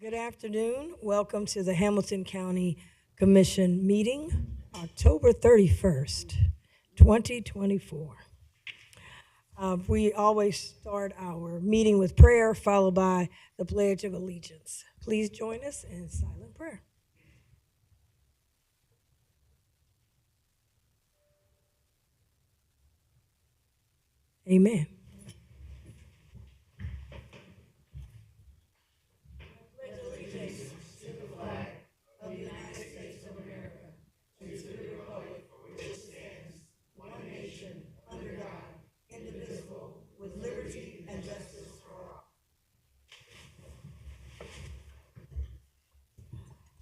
Good afternoon. Welcome to the Hamilton County Commission meeting, October 31st, 2024. We always start our meeting with prayer, followed by the Pledge of Allegiance. Please join us in silent prayer. Amen.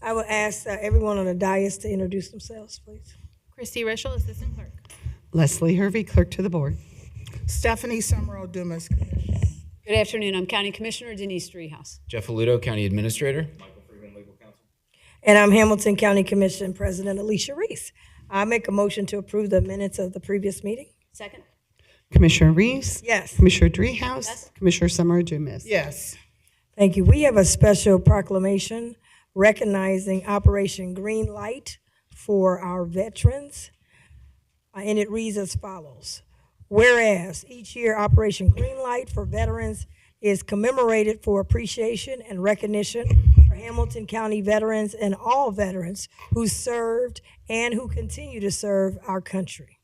I will ask everyone on the dais to introduce themselves, please. Christy Rischel, Assistant Clerk. Leslie Hervey, Clerk to the Board. Stephanie Summerall Dumas. Good afternoon. I'm County Commissioner Denise Driehaus. Jeff Aludo, County Administrator. Michael Freeman, Legal Counsel. And I'm Hamilton County Commission President Alicia Reese. I make a motion to approve the minutes of the previous meeting. Second? Commissioner Reese. Yes. Commissioner Driehaus. Yes. Commissioner Summer Dumas. Yes. Thank you. We have a special proclamation recognizing Operation Green Light for our veterans, and it reads as follows. Whereas each year Operation Green Light for veterans is commemorated for appreciation and recognition for Hamilton County veterans and all veterans who served and who continue to serve our country.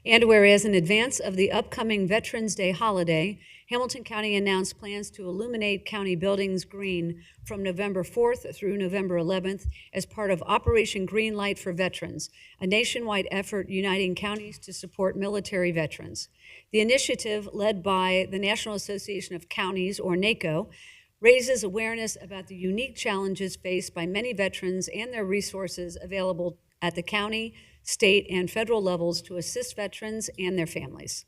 And whereas in advance of the upcoming Veterans Day holiday, Hamilton County announced plans to illuminate county buildings green from November 4th through November 11th as part of Operation Green Light for Veterans, a nationwide effort uniting counties to support military veterans. The initiative, led by the National Association of Counties, or NACO, raises awareness about the unique challenges faced by many veterans and their resources available at the county, state, and federal levels to assist veterans and their families.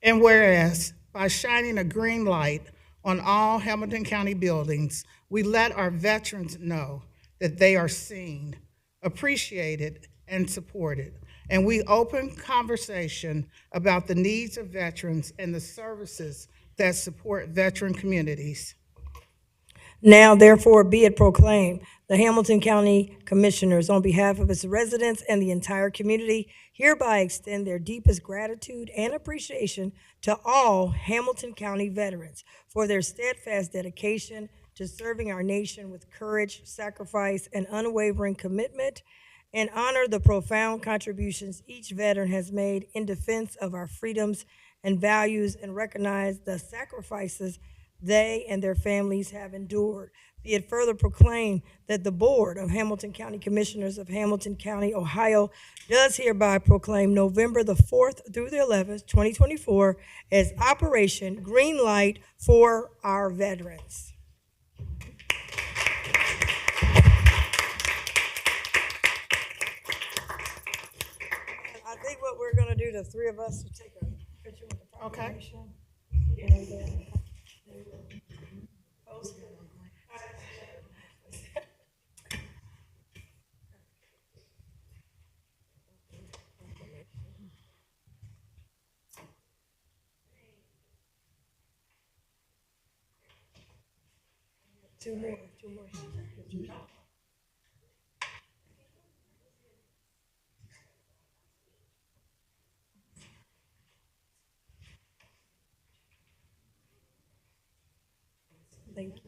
And whereas by shining a green light on all Hamilton County buildings, we let our veterans know that they are seen, appreciated, and supported. And we open conversation about the needs of veterans and the services that support veteran communities. Now, therefore, be it proclaimed, the Hamilton County Commissioners, on behalf of its residents and the entire community, hereby extend their deepest gratitude and appreciation to all Hamilton County veterans for their steadfast dedication to serving our nation with courage, sacrifice, and unwavering commitment, and honor the profound contributions each veteran has made in defense of our freedoms and values, and recognize the sacrifices they and their families have endured. Be it further proclaimed that the Board of Hamilton County Commissioners of Hamilton County, Ohio, does hereby proclaim November the 4th through the 11th, 2024, as Operation Green Light for our veterans. I think what we're going to do, the three of us, will take a picture with the proclamation. Okay. Two more. Thank you.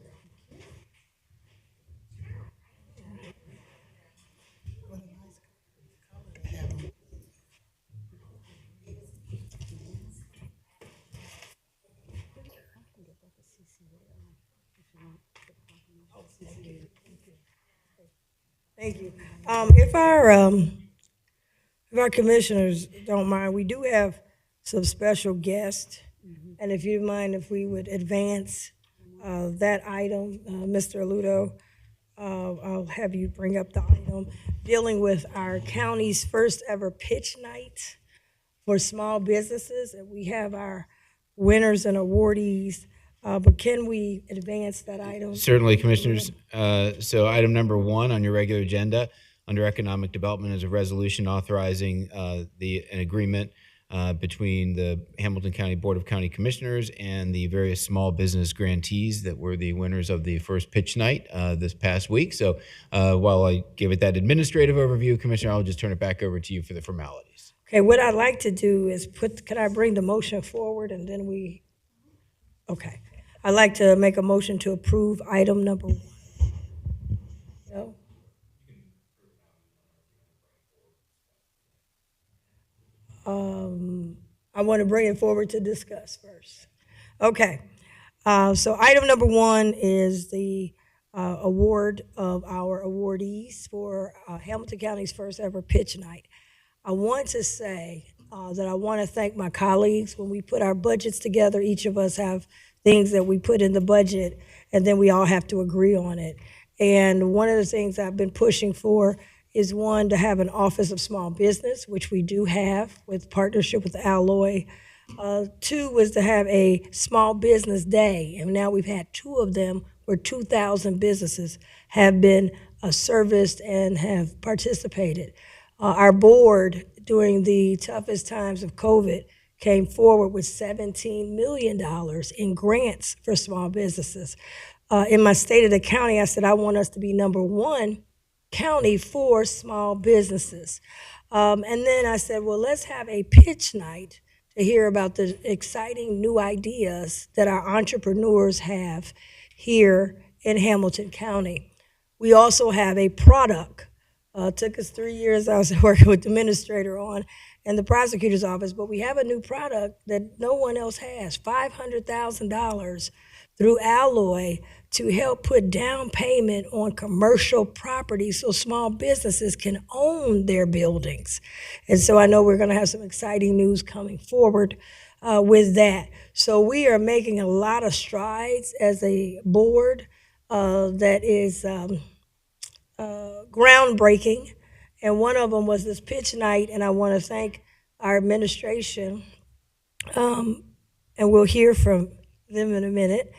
Thank you. If our commissioners don't mind, we do have some special guests, and if you mind, if we would advance that item, Mr. Aludo, I'll have you bring up the item dealing with our county's first ever pitch night for small businesses, and we have our winners and awardees. But can we advance that item? Certainly, Commissioners. So item number 1 on your regular agenda under Economic Development is a resolution authorizing an agreement between the Hamilton County Board of County Commissioners and the various small business grantees that were the winners of the first pitch night this past week. So while I give it that administrative overview, Commissioner, I'll just turn it back over to you for the formalities. Okay, what I'd like to do is can I bring the motion forward and then okay. I'd like to make a motion to approve item number 1. No? I want to bring it forward to discuss first. Okay, so item number 1 is the award of our awardees for Hamilton County's first ever pitch night. I want to say that I want to thank my colleagues. When we put our budgets together, each of us have things that we put in the budget, and then we all have to agree on it. And one of the things I've been pushing for is, 1, to have an Office of Small Business, which we do have with partnership with Alloy. 2 was to have a Small Business Day, and now we've had 2 of them where 2,000 businesses have been serviced and have participated. Our board, during the toughest times of COVID, came forward with $17 million in grants for small businesses. In my State of the County, I said I want us to be number 1 county for small businesses. And then I said, well, let's have a pitch night to hear about the exciting new ideas that our entrepreneurs have here in Hamilton County. We also have a product. Took us 3 years. I was working with the administrator on and the prosecutor's office, but we have a new product that no one else has, $500,000 through Alloy to help put down payment on commercial property so small businesses can own their buildings. And so I know we're going to have some exciting news coming forward with that. So we are making a lot of strides as a board that is groundbreaking, and one of them was this pitch night, and I want to thank our administration, and we'll hear from them in a minute,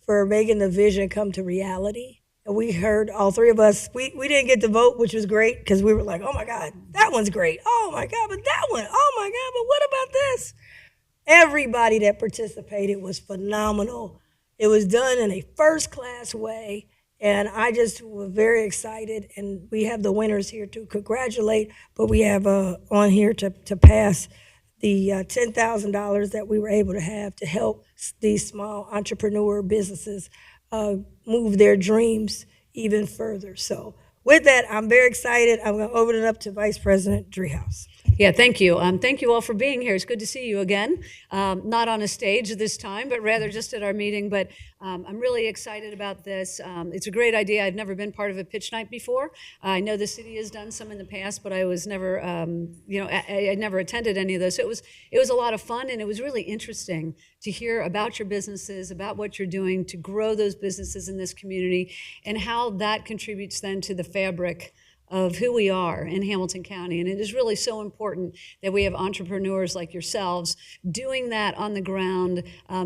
for making the vision come to reality. And we heard, all 3 of us, we didn't get to vote, which was great, because we were like, oh my God, that one's great. Oh my God, but that one, oh my God, but what about this? Everybody that participated was phenomenal. It was done in a first-class way. And I just was very excited, and we have the winners here to congratulate, but we have on here to pass the $10,000 that we were able to have to help these small entrepreneur businesses move their dreams even further. So with that, I'm very excited. I'm going to open it up to Vice President Driehaus. Yeah, thank you. Thank you all for being here. It's good to see you again. Not on a stage this time, but rather just at our meeting. But I'm really excited about this. It's a great idea. I've never been part of a pitch night before. I know the city has done some in the past, but I was never, I never attended any of those. So it was a lot of fun, and it was really interesting to hear about your businesses, about what you're doing to grow those businesses in this community, and how that contributes then to the fabric of who we are in Hamilton County. And it is really so important that we have entrepreneurs like yourselves doing that on the ground,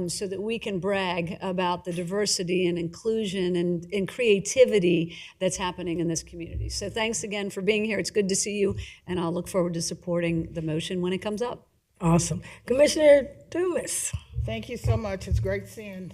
so that we can brag about the diversity and inclusion and creativity that's happening in this community. So thanks again for being here. It's good to see you, and I'll look forward to supporting the motion when it comes up. Awesome. Commissioner Dumas. Thank you so much. It's great seeing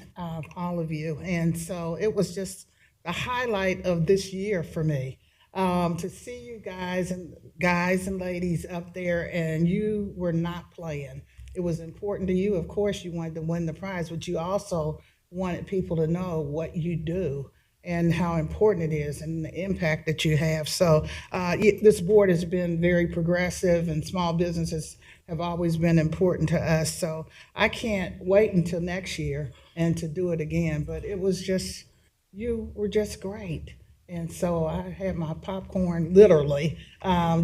all of you. And so it was just the highlight of this year for me. To see you guys and ladies up there, and you were not playing. It was important to you. Of course, you wanted to win the prize, but you also wanted people to know what you do and how important it is and the impact that you have. So this board has been very progressive, and small businesses have always been important to us. So I can't wait until next year and to do it again. But it was just, you were just great. And so I had my popcorn, literally,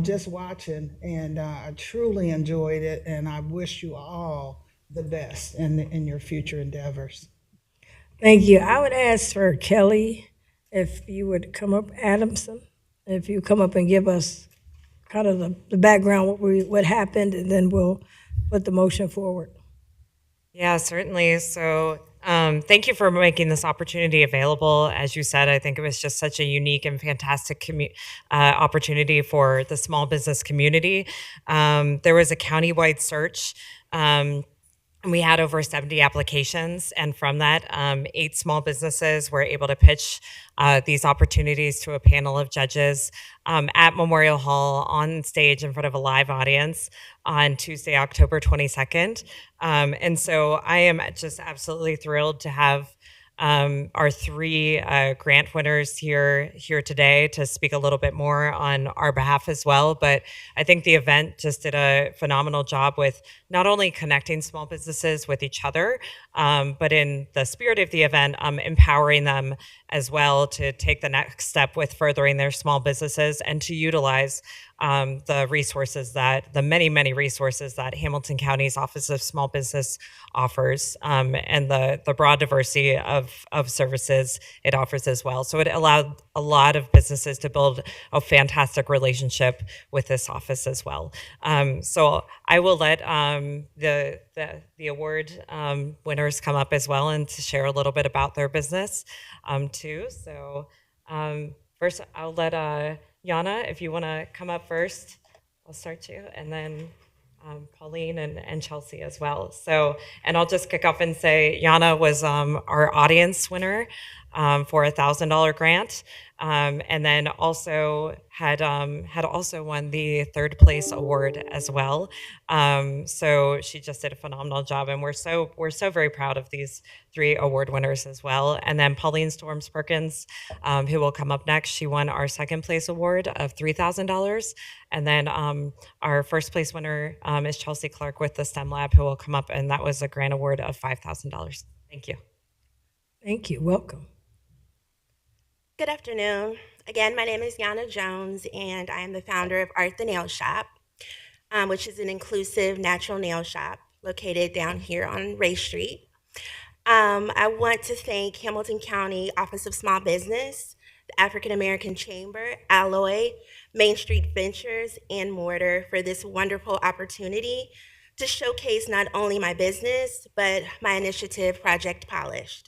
just watching, and I truly enjoyed it, and I wish you all the best in your future endeavors. Thank you. I would ask for Kelly, if you would come up, Adamson, if you come up and give us kind of the background, what happened, and then we'll put the motion forward. Yeah, certainly. So Thank you for making this opportunity available. As you said, I think it was just such a unique and fantastic opportunity for the small business community. There was a countywide search. And we had over 70 applications, and from that, 8 small businesses were able to pitch these opportunities to a panel of judges at Memorial Hall on stage in front of a live audience on Tuesday, October 22nd. And so I am just absolutely thrilled to have our 3 grant winners here today to speak a little bit more on our behalf as well. But I think the event just did a phenomenal job with not only connecting small businesses with each other, but in the spirit of the event, empowering them as well to take the next step with furthering their small businesses and to utilize the resources the many resources that Hamilton County's Office of Small Business offers, and the broad diversity of services it offers as well. So it allowed a lot of businesses to build a fantastic relationship with this office as well. So I will let the award winners come up as well and to share a little bit about their business too. So first I'll let Yana, if you want to come up first, I'll start you, and then Pauline and Chelsea as well. So, and I'll just kick off and say Yana was our audience winner for a $1,000 grant, and then also had also won the 3rd place award as well. So she just did a phenomenal job, and we're so very proud of these 3 award winners as well. And then Pauline Storms Perkins, who will come up next, she won our 2nd place award of $3,000. And then our 1st place winner is Chelsea Clark with the STEM Lab, who will come up, and that was a grant award of $5,000. Thank you. Thank you. Welcome. Good afternoon. Again, my name is Yana Jones, and I am the founder of Art the Nail Shop, which is an inclusive natural nail shop located down here on Ray Street. I want to thank Hamilton County Office of Small Business, the African American Chamber, Alloy, Main Street Ventures, and Mortar for this wonderful opportunity to showcase not only my business, but my initiative, Project Polished.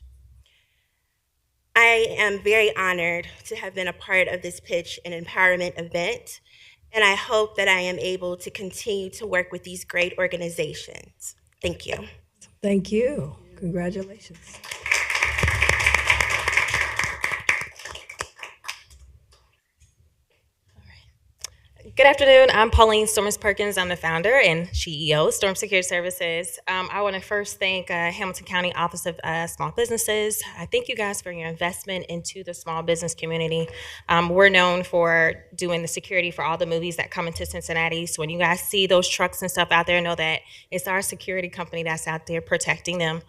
I am very honored to have been a part of this pitch and empowerment event, and I hope that I am able to continue to work with these great organizations. Thank you. Thank you. Congratulations. Good afternoon. I'm Pauline Storms Perkins. I'm the founder and CEO of Storm Security Services. I want to first thank Hamilton County Office of Small Businesses. I thank you guys for your investment into the small business community. We're known for doing the security for all the movies that come into Cincinnati. So when you guys see those trucks and stuff out there, know that it's our security company that's out there protecting them.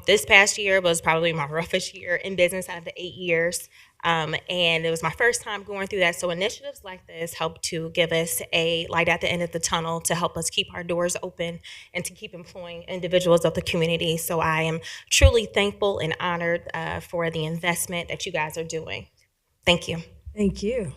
This past year was probably my roughest year in business out of the 8 years. And it was my first time going through that. So initiatives like this help to give us a light at the end of the tunnel to help us keep our doors open and to keep employing individuals of the community. So I am truly thankful and honored for the investment that you guys are doing. Thank you. Thank you.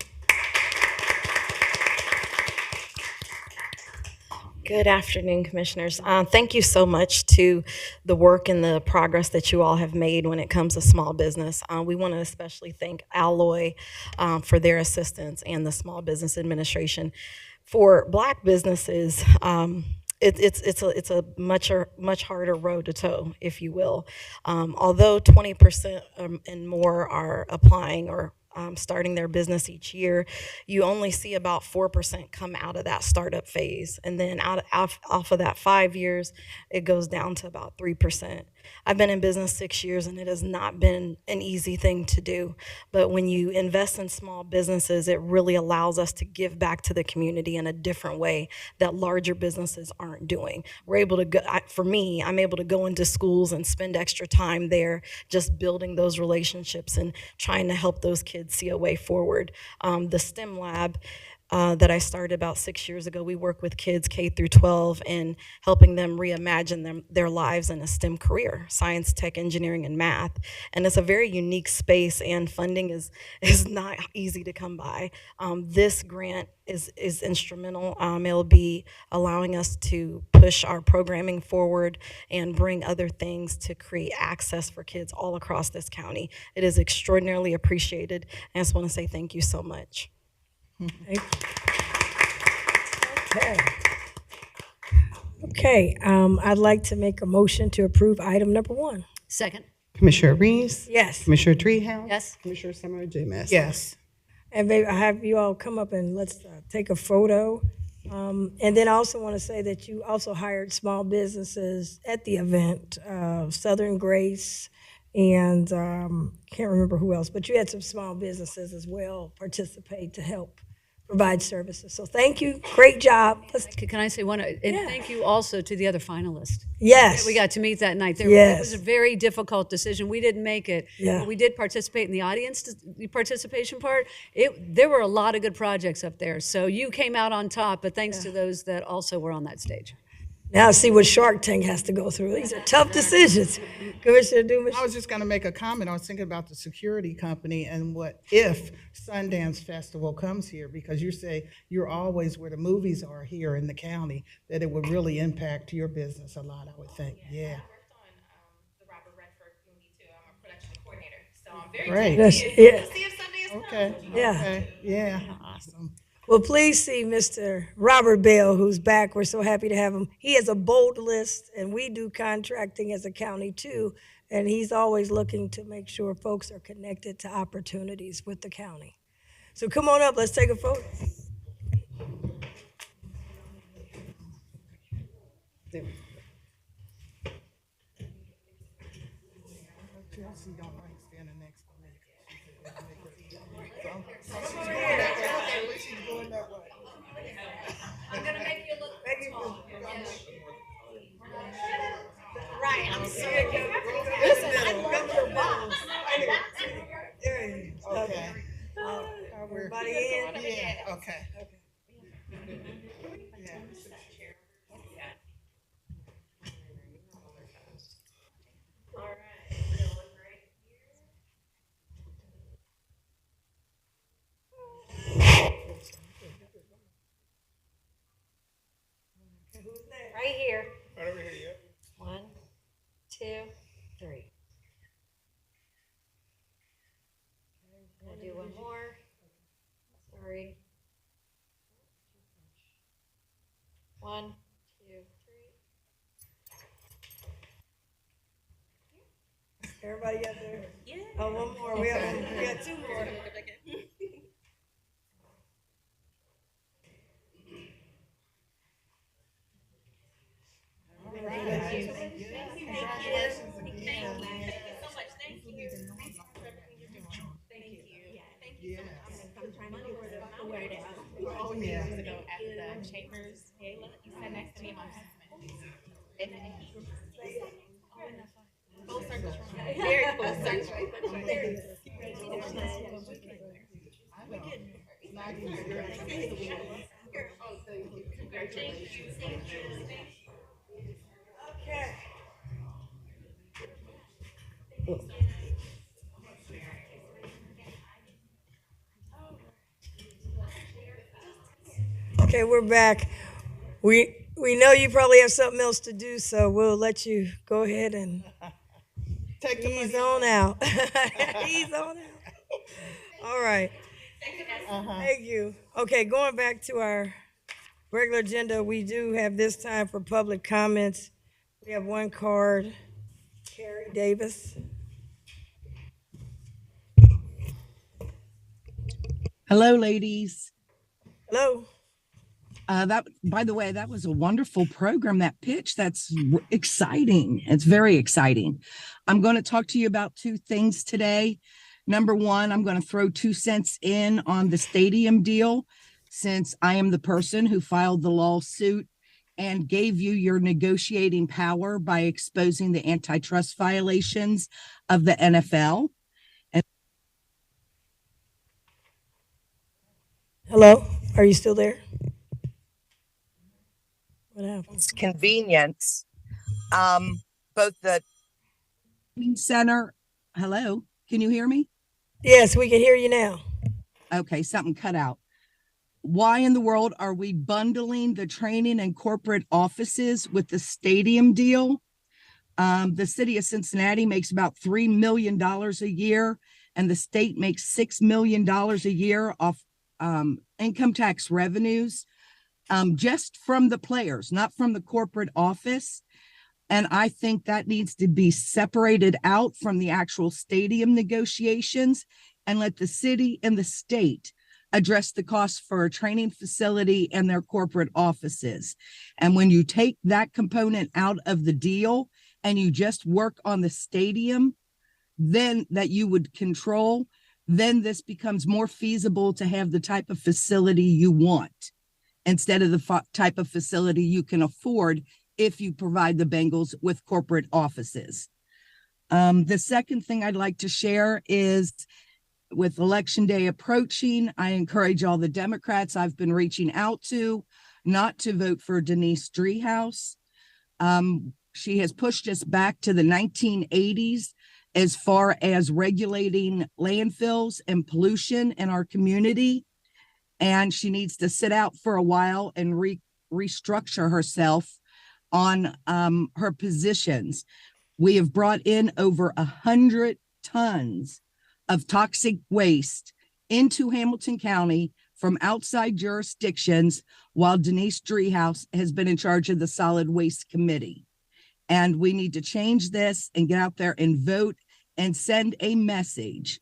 Good afternoon, Commissioners. Thank you so much to the work and the progress that you all have made when it comes to small business. We want to especially thank Alloy for their assistance and the Small Business Administration. For Black businesses, it's a much harder road to toe, if you will. Although 20% and more are applying or starting their business each year, you only see about 4% come out of that startup phase. And then off of that 5 years, it goes down to about 3%. I've been in business 6 years, and it has not been an easy thing to do. But when you invest in small businesses, it really allows us to give back to the community in a different way that larger businesses aren't doing. We're able to go, for me, I'm able to go into schools and spend extra time there just building those relationships and trying to help those kids see a way forward. The STEM Lab, that I started about 6 years ago. We work with kids K through 12 and helping them reimagine their lives in a STEM career, science, tech, engineering, and math. And it's a very unique space, and funding is not easy to come by. This grant is instrumental. It'll be allowing us to push our programming forward and bring other things to create access for kids all across this county. It is extraordinarily appreciated. And I just want to say thank you so much. Okay, I'd like to make a motion to approve item number 1. Second. Commissioner Reese. Yes. Commissioner Dreehouse. Yes. Commissioner Summer Dumas. Yes. And baby, I have you all come up and let's take a photo. And then I also want to say that you also hired small businesses at the event, Southern Grace, and can't remember who else, but you had some small businesses as well participate to help provide services. So thank you, great job. Can I say one? And Yeah. thank you also to the other finalists. Yes. We got to meet that night. It Yes. was a very difficult decision. We didn't make it. Yeah. But we did participate in the audience participation part. There were a lot of good projects up there. So you came out on top, but thanks to those that also were on that stage. Now I see what Shark Tank has to go through. These are tough decisions. Commissioner Dumas. I was just going to make a comment. I was thinking about the security company and what if Sundance Festival comes here, because you say you're always where the movies are here in the county, that it would really impact your business a lot, I would think. Yeah. I worked on the Robert Redford movie too. I'm a production coordinator, so I'm very Great. Yes, curious yeah. to see if Sundance Okay. comes. Yeah. Okay. Yeah. Awesome. Well, please see Mr. Robert Bell, who's back. We're so happy to have him. He has a bold list, and we do contracting as a county too, and he's always looking to make sure folks are connected to opportunities with the county. So come on up, let's take a photo. Chelsea don't like standing next to me. I'm going to make you look tall. Right, I'm sorry. Listen, I love your box. There he is. Okay. Everybody in? Yeah. Okay. Yeah. Right here. Right over here, yep. 1, 2, 3. I'm gonna do one more. Sorry. 1, 2, 3. Everybody out there? Yeah. Oh, one more. We got 2 more. Oh, yeah. Ago at the Chambers Gala, you sat next to me in my husband. And full circle. Very full circle. There it is. Okay. Okay, we're back. We know you probably have something else to do, so we'll let you go ahead and Take the ease money. on out. Ease on out. All right. Thank you. Okay, going back to our regular agenda, we do have this time for public comments. We have one card. Carrie Davis. Hello, ladies. Hello. By the way, that was a wonderful program, that pitch. That's exciting. It's very exciting. I'm going to talk to you about 2 things today. Number one, I'm going to throw 2 cents in on the stadium deal, since I am the person who filed the lawsuit and gave you your negotiating power by exposing the antitrust violations of the NFL. Hello. Are you still there? What happened? Convenience. Both the center. Hello, can you hear me? Yes, we can hear you now. Okay, something cut out. Why in the world are we bundling the training and corporate offices with the stadium deal? The city of Cincinnati makes about $3 million a year, and the state makes $6 million a year off income tax revenues, just from the players, not from the corporate office. And I think that needs to be separated out from the actual stadium negotiations and let the city and the state address the costs for a training facility and their corporate offices. And when you take that component out of the deal and you just work on the stadium, then that you would control, then this becomes more feasible to have the type of facility you want instead of the type of facility you can afford if you provide the Bengals with corporate offices. The second thing I'd like to share is, with Election Day approaching, I encourage all the Democrats I've been reaching out to not to vote for Denise Driehaus. She has pushed us back to the 1980s as far as regulating landfills and pollution in our community. And she needs to sit out for a while and restructure herself on her positions. We have brought in over 100 tons of toxic waste into Hamilton County from outside jurisdictions, while Denise Driehaus has been in charge of the Solid Waste Committee. And we need to change this and get out there and vote and send a message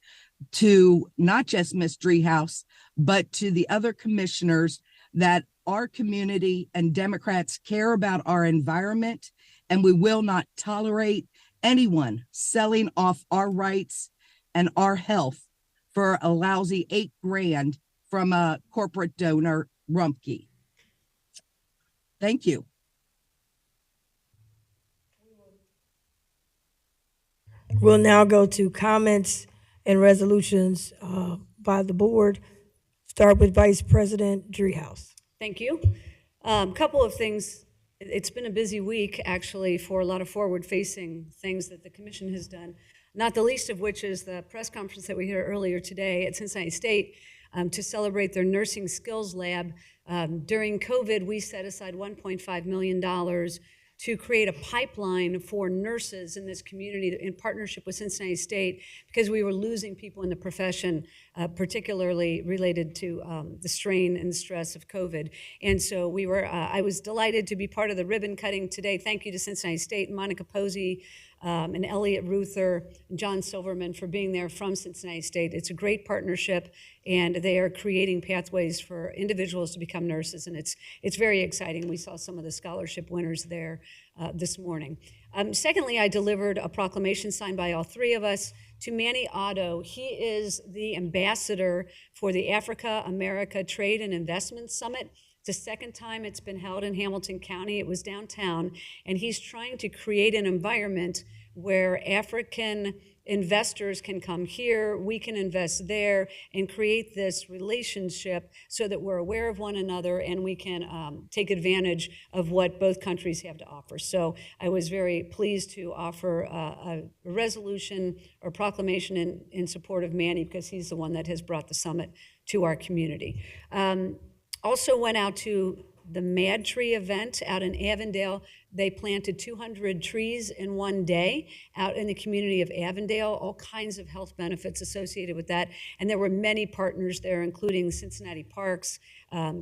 to not just Ms. Driehaus, but to the other commissioners that our community and Democrats care about our environment, and we will not tolerate anyone selling off our rights and our health for a lousy $8,000 from a corporate donor, Rumpke. Thank you. We'll now go to comments and resolutions by the board. Start with Vice President Driehaus. Thank you. Couple of things. It's been a busy week, actually, for a lot of forward-facing things that the commission has done, not the least of which is the press conference that we had earlier today at Cincinnati State to celebrate their nursing skills lab. During COVID, we set aside $1.5 million to create a pipeline for nurses in this community in partnership with Cincinnati State, because we were losing people in the profession, particularly related to the strain and stress of COVID. And so we were, I was delighted to be part of the ribbon cutting today. Thank you to Cincinnati State, Monica Posey, and Elliot Ruther, and John Silverman for being there from Cincinnati State. It's a great partnership, and they are creating pathways for individuals to become nurses, and it's very exciting. We saw some of the scholarship winners there this morning. Secondly, I delivered a proclamation signed by all three of us to Manny Otto. He is the ambassador for the Africa America Trade and Investment Summit. It's the second time it's been held in Hamilton County. It was downtown, and he's trying to create an environment where African investors can come here, we can invest there, and create this relationship so that we're aware of one another and we can take advantage of what both countries have to offer. So I was very pleased to offer a resolution or proclamation in support of Manny, because he's the one that has brought the summit to our community. Also went out to the Mad Tree event out in Avondale. They planted 200 trees in one day out in the community of Avondale, all kinds of health benefits associated with that. And there were many partners there, including Cincinnati Parks,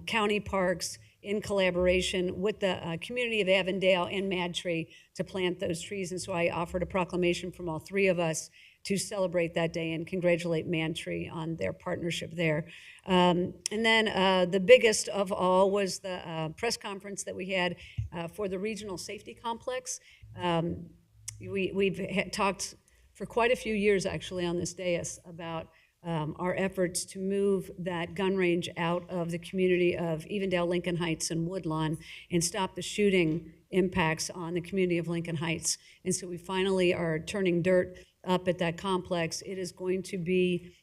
county parks, in collaboration with the community of Avondale and Mad Tree to plant those trees. And so I offered a proclamation from all three of us to celebrate that day and congratulate Mad Tree on their partnership there. And then the biggest of all was the press conference that we had for the Regional Safety Complex. We've talked for quite a few years, actually, on this dais about our efforts to move that gun range out of the community of Evendale, Lincoln Heights, and Woodlawn, and stop the shooting impacts on the community of Lincoln Heights. And so we finally are turning dirt up at that complex. It is going to be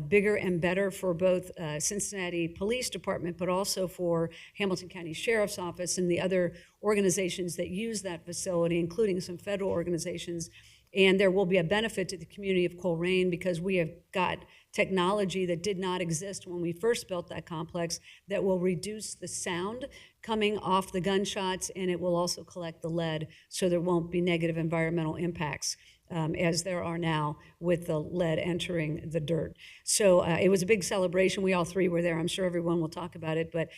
bigger and better for both Cincinnati Police Department, but also for Hamilton County Sheriff's Office and the other organizations that use that facility, including some federal organizations. And there will be a benefit to the community of Coleraine because we have got technology that did not exist when we first built that complex that will reduce the sound coming off the gunshots, and it will also collect the lead so there won't be negative environmental impacts as there are now with the lead entering the dirt. So it was a big celebration. We all three were there. I'm sure everyone will talk about it, but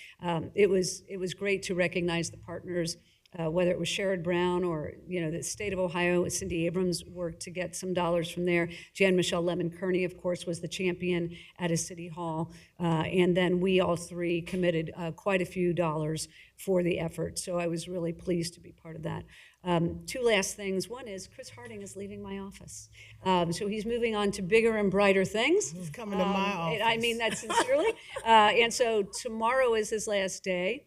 it was great to recognize the partners, whether it was Sherrod Brown or the state of Ohio. Cindy Abrams worked to get some dollars from there. Jan Michelle Lemon Kearney, of course, was the champion at a city hall. And then we all three committed quite a few dollars for the effort. So I was really pleased to be part of that. Two last things. One is Chris Harding is leaving my office. So he's moving on to bigger and brighter things. He's coming to my office. I mean that sincerely. And so tomorrow is his last day.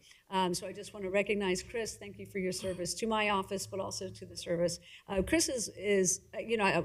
So I just want to recognize Chris. Thank you for your service to my office, but also to the service. Chris is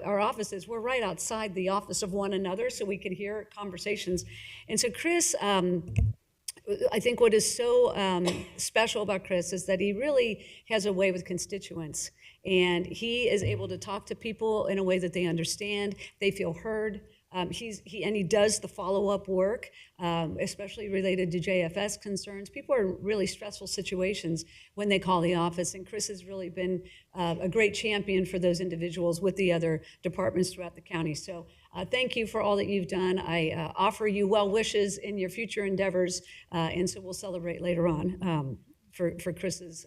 our offices, we're right outside the office of one another, so we could hear conversations. And so Chris, I think what is so special about Chris is that he really has a way with constituents. And he is able to talk to people in a way that they understand, they feel heard. He does the follow-up work, especially related to JFS concerns. People are in really stressful situations when they call the office, and Chris has really been a great champion for those individuals with the other departments throughout the county. So thank you for all that you've done. I offer you well wishes in your future endeavors, and so we'll celebrate later on for Chris's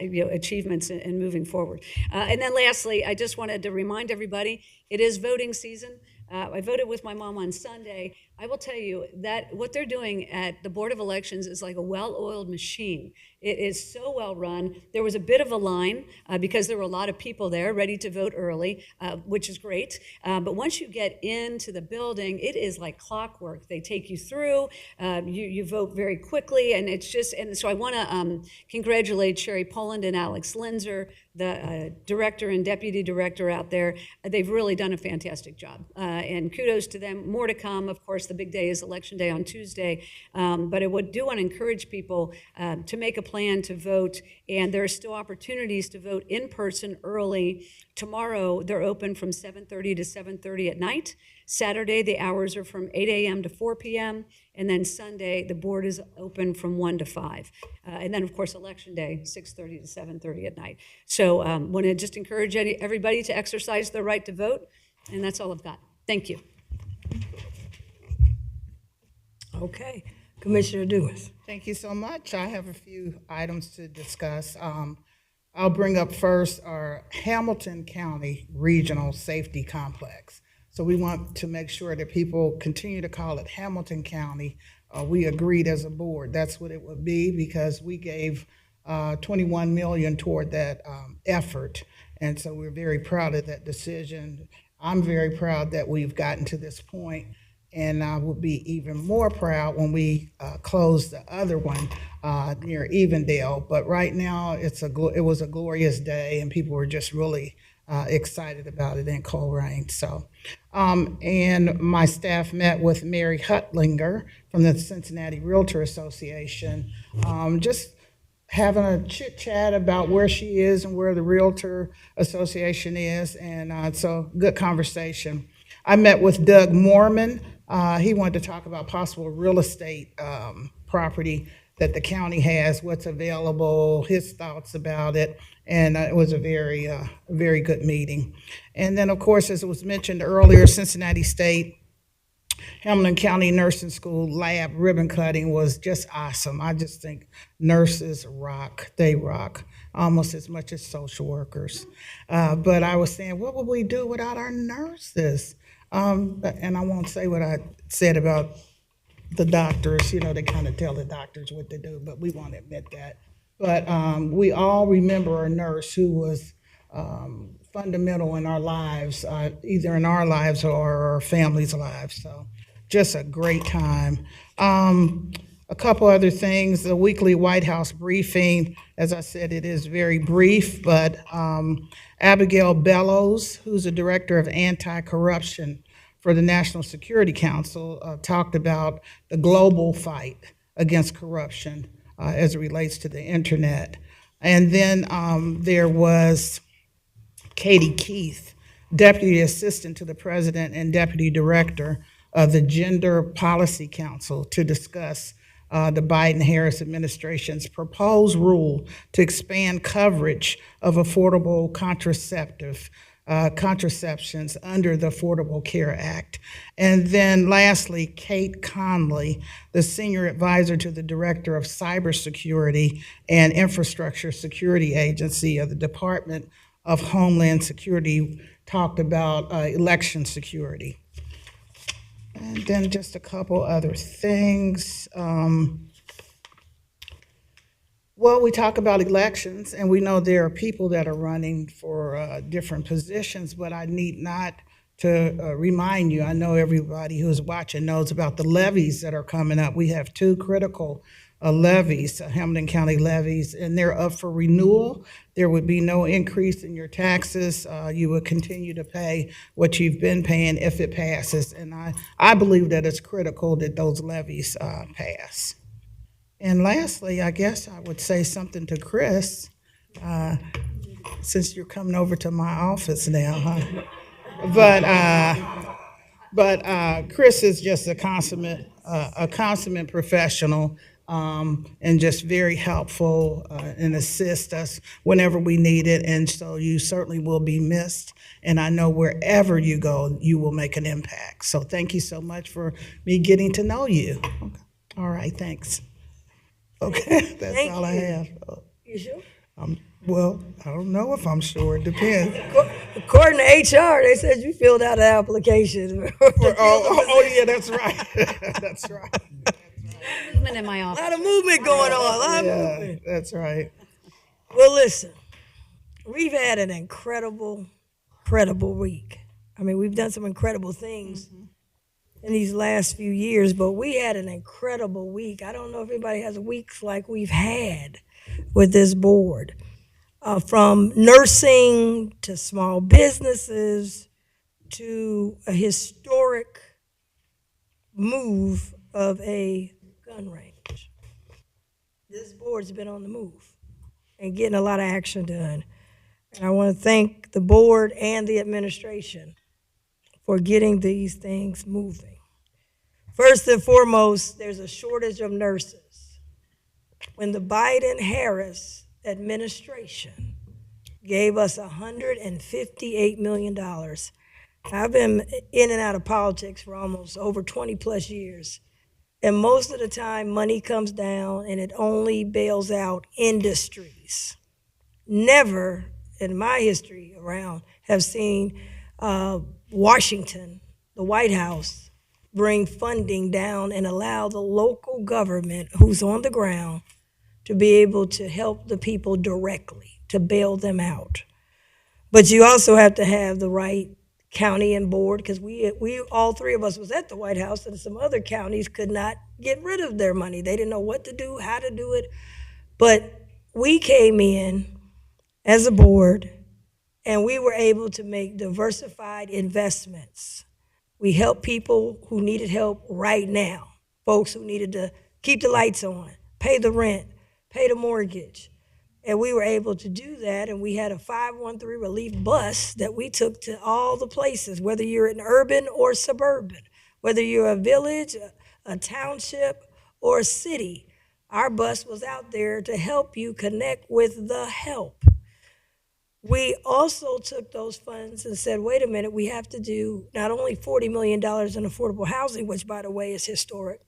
achievements and moving forward. And then lastly, I just wanted to remind everybody, it is voting season. I voted with my mom on Sunday. I will tell you that what they're doing at the Board of Elections is like a well-oiled machine. It is so well run. There was a bit of a line because there were a lot of people there ready to vote early, which is great. But once you get into the building, it is like clockwork. They take you through, you vote very quickly, and it's just, and so I want to congratulate Sherry Poland and Alex Linzer, the director and deputy director out there. They've really done a fantastic job, and kudos to them. More to come, of course. The big day is Election Day on Tuesday, but I do want to encourage people to make a plan to vote, and there are still opportunities to vote in person early. Tomorrow, they're open from 7:30 to 7:30 at night. Saturday, the hours are from 8 a.m. to 4 p.m., and then Sunday, the board is open from 1 to 5. And then, of course, Election Day, 6:30 to 7:30 at night. So want to just encourage everybody to exercise their right to vote, and that's all I've got. Thank you. Okay, Commissioner Dumas. Thank you so much. I have a few items to discuss. I'll bring up first our Hamilton County Regional Safety Complex. So we want to make sure that people continue to call it Hamilton County. We agreed as a board that's what it would be because we gave $21 million toward that effort. And so we're very proud of that decision. I'm very proud that we've gotten to this point. And I will be even more proud when we close the other one near Evendale. But right now, it was a glorious day, and people were just really excited about it in Coleraine. So, and my staff met with Mary Huttlinger from the Cincinnati Realtor Association, just having a chit chat about where she is and where the Realtor Association is, and so good conversation. I met with Doug Mormon. He wanted to talk about possible real estate property that the county has, what's available, his thoughts about it, and it was a very good meeting. And then, of course, as it was mentioned earlier, Cincinnati State Hamilton County Nursing School lab ribbon cutting was just awesome. I just think nurses rock. They rock almost as much as social workers. But I was saying, what would we do without our nurses? And I won't say what I said about the doctors. You know, they kind of tell the doctors what to do, but we won't admit that. But we all remember a nurse who was fundamental in our lives, either in our lives or our families' lives. So just a great time. A couple other things, the weekly White House briefing, as I said, it is very brief, but Abigail Bellows, who's the director of anti-corruption for the National Security Council talked about the global fight against corruption as it relates to the internet. And then there was Katie Keith, Deputy Assistant to the President and Deputy Director of the Gender Policy Council, to discuss the Biden-Harris administration's proposed rule to expand coverage of affordable contraceptions under the Affordable Care Act. And then lastly, Kate Conley, the Senior Advisor to the Director of Cybersecurity and Infrastructure Security Agency of the Department of Homeland Security, talked about election security. And then just a couple other things. Well, we talk about elections, and we know there are people that are running for different positions, but I need not to remind you, I know everybody who's watching knows about the levies that are coming up. We have two critical levies, Hamilton County levies, and they're up for renewal. There would be no increase in your taxes. You would continue to pay what you've been paying if it passes. And I believe that it's critical that those levies pass. And lastly, I guess I would say something to Chris, since you're coming over to my office now, huh? But Chris is just a consummate professional, and just very helpful and assist us whenever we need it. And so you certainly will be missed. And I know wherever you go, you will make an impact. So thank you so much for me getting to know you. Okay. All right, thanks. Okay, that's Thank all I you. have. You sure? Well, I don't know if I'm sure. It depends. According to HR, they said you filled out an application. Oh, yeah, that's right. That's right. Movement in my A office. lot of movement going on, a lot of Yeah, movement. that's right. Well, listen, we've had an incredible week. I mean, we've done some incredible things in these last few years, but we had an incredible week. I don't know if anybody has weeks like we've had with this board. From nursing to small businesses to a historic move of a gun range. This board's been on the move and getting a lot of action done. And I want to thank the board and the administration for getting these things moving. First and foremost, there's a shortage of nurses. When the Biden-Harris administration gave us $158 million, I've been in and out of politics for almost over 20 plus years. And most of the time, money comes down and it only bails out industries. Never in my history around have seen Washington, the White House, bring funding down and allow the local government who's on the ground to be able to help the people directly, to bail them out. But you also have to have the right county and board, because we all three of us was at the White House, and some other counties could not get rid of their money. They didn't know what to do, how to do it. But we came in as a board, and we were able to make diversified investments. We helped people who needed help right now, folks who needed to keep the lights on, pay the rent, pay the mortgage. And we were able to do that, and we had a 513 relief bus that we took to all the places, whether you're in urban or suburban, whether you're a village, a township, or a city. Our bus was out there to help you connect with the help. We also took those funds and said, wait a minute, we have to do not only $40 million in affordable housing, which, by the way, is historic,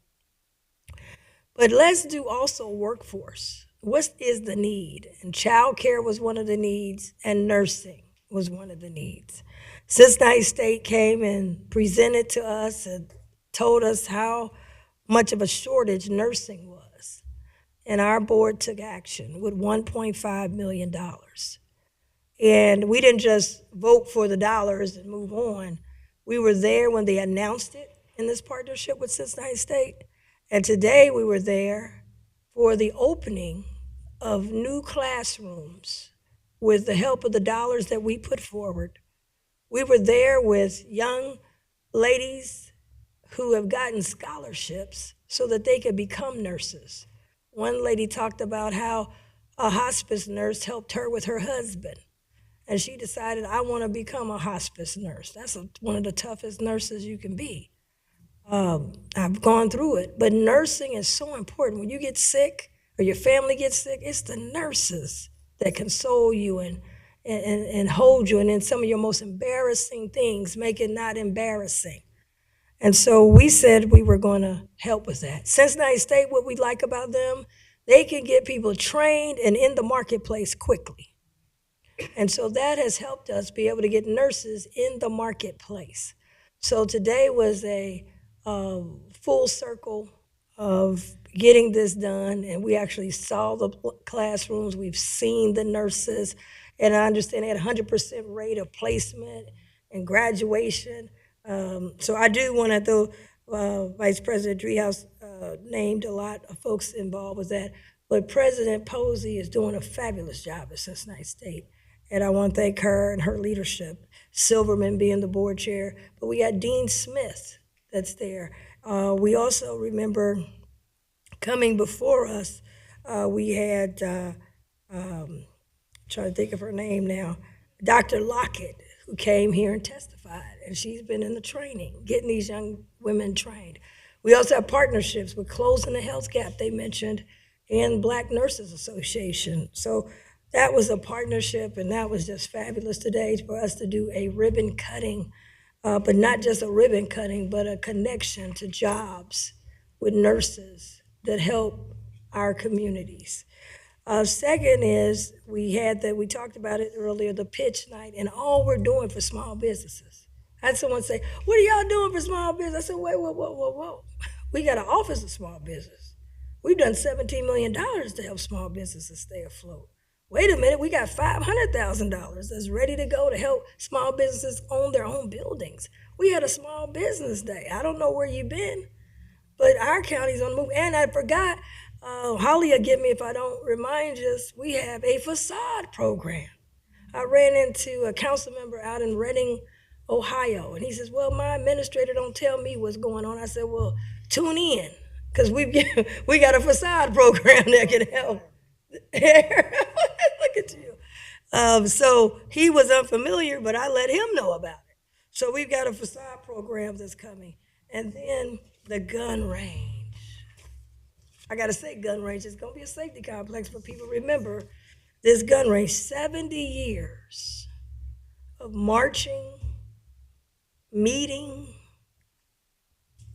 but let's do also workforce. What is the need? And child care was one of the needs, and nursing was one of the needs. Cincinnati State came and presented to us and told us how much of a shortage nursing was. And our board took action with $1.5 million. And we didn't just vote for the dollars and move on. We were there when they announced it in this partnership with Cincinnati State. And today we were there for the opening of new classrooms with the help of the dollars that we put forward. We were there with young ladies who have gotten scholarships so that they could become nurses. One lady talked about how a hospice nurse helped her with her husband, and she decided, I want to become a hospice nurse. That's one of the toughest nurses you can be. I've gone through it, but nursing is so important. When you get sick or your family gets sick, it's the nurses that console you and hold you, and then some of your most embarrassing things make it not embarrassing. And so we said we were going to help with that. Cincinnati State, what we like about them, they can get people trained and in the marketplace quickly. And so that has helped us be able to get nurses in the marketplace. So today was a full circle of getting this done, and we actually saw the classrooms, we've seen the nurses, and I understand they had a 100% rate of placement and graduation. So I do want to, though Vice President Driehaus named a lot of folks involved with that, but President Posey is doing a fabulous job at Cincinnati State, and I want to thank her and her leadership, Silverman being the board chair, but we got Dean Smith that's there. We also remember coming before us, we had, trying to think of her name now, Dr. Lockett, who came here and testified, and she's been in the training, getting these young women trained. We also have partnerships with Closing the Health Gap, they mentioned, and Black Nurses Association. So that was a partnership, and that was just fabulous today for us to do a ribbon cutting, but not just a ribbon cutting, but a connection to jobs with nurses that help our communities. Second is we talked about it earlier, the pitch night, and all we're doing for small businesses. I had someone say, what are y'all doing for small business? I said, wait, whoa. We got an office of small business. We've done $17 million to help small businesses stay afloat. Wait a minute, we got $500,000 that's ready to go to help small businesses own their own buildings. We had a small business day. I don't know where you've been, but our county's on the move. And I forgot, Holly will get me if I don't remind you, we have a facade program. I ran into a council member out in Reading, Ohio, and he says, well, my administrator don't tell me what's going on. I said, well, tune in, because we got a facade program that can help. Look at you. So he was unfamiliar, but I let him know about it. So we've got a facade program that's coming. And then the gun range. I got to say gun range. It's going to be a safety complex for people. Remember, this gun range, 70 years of marching, meeting,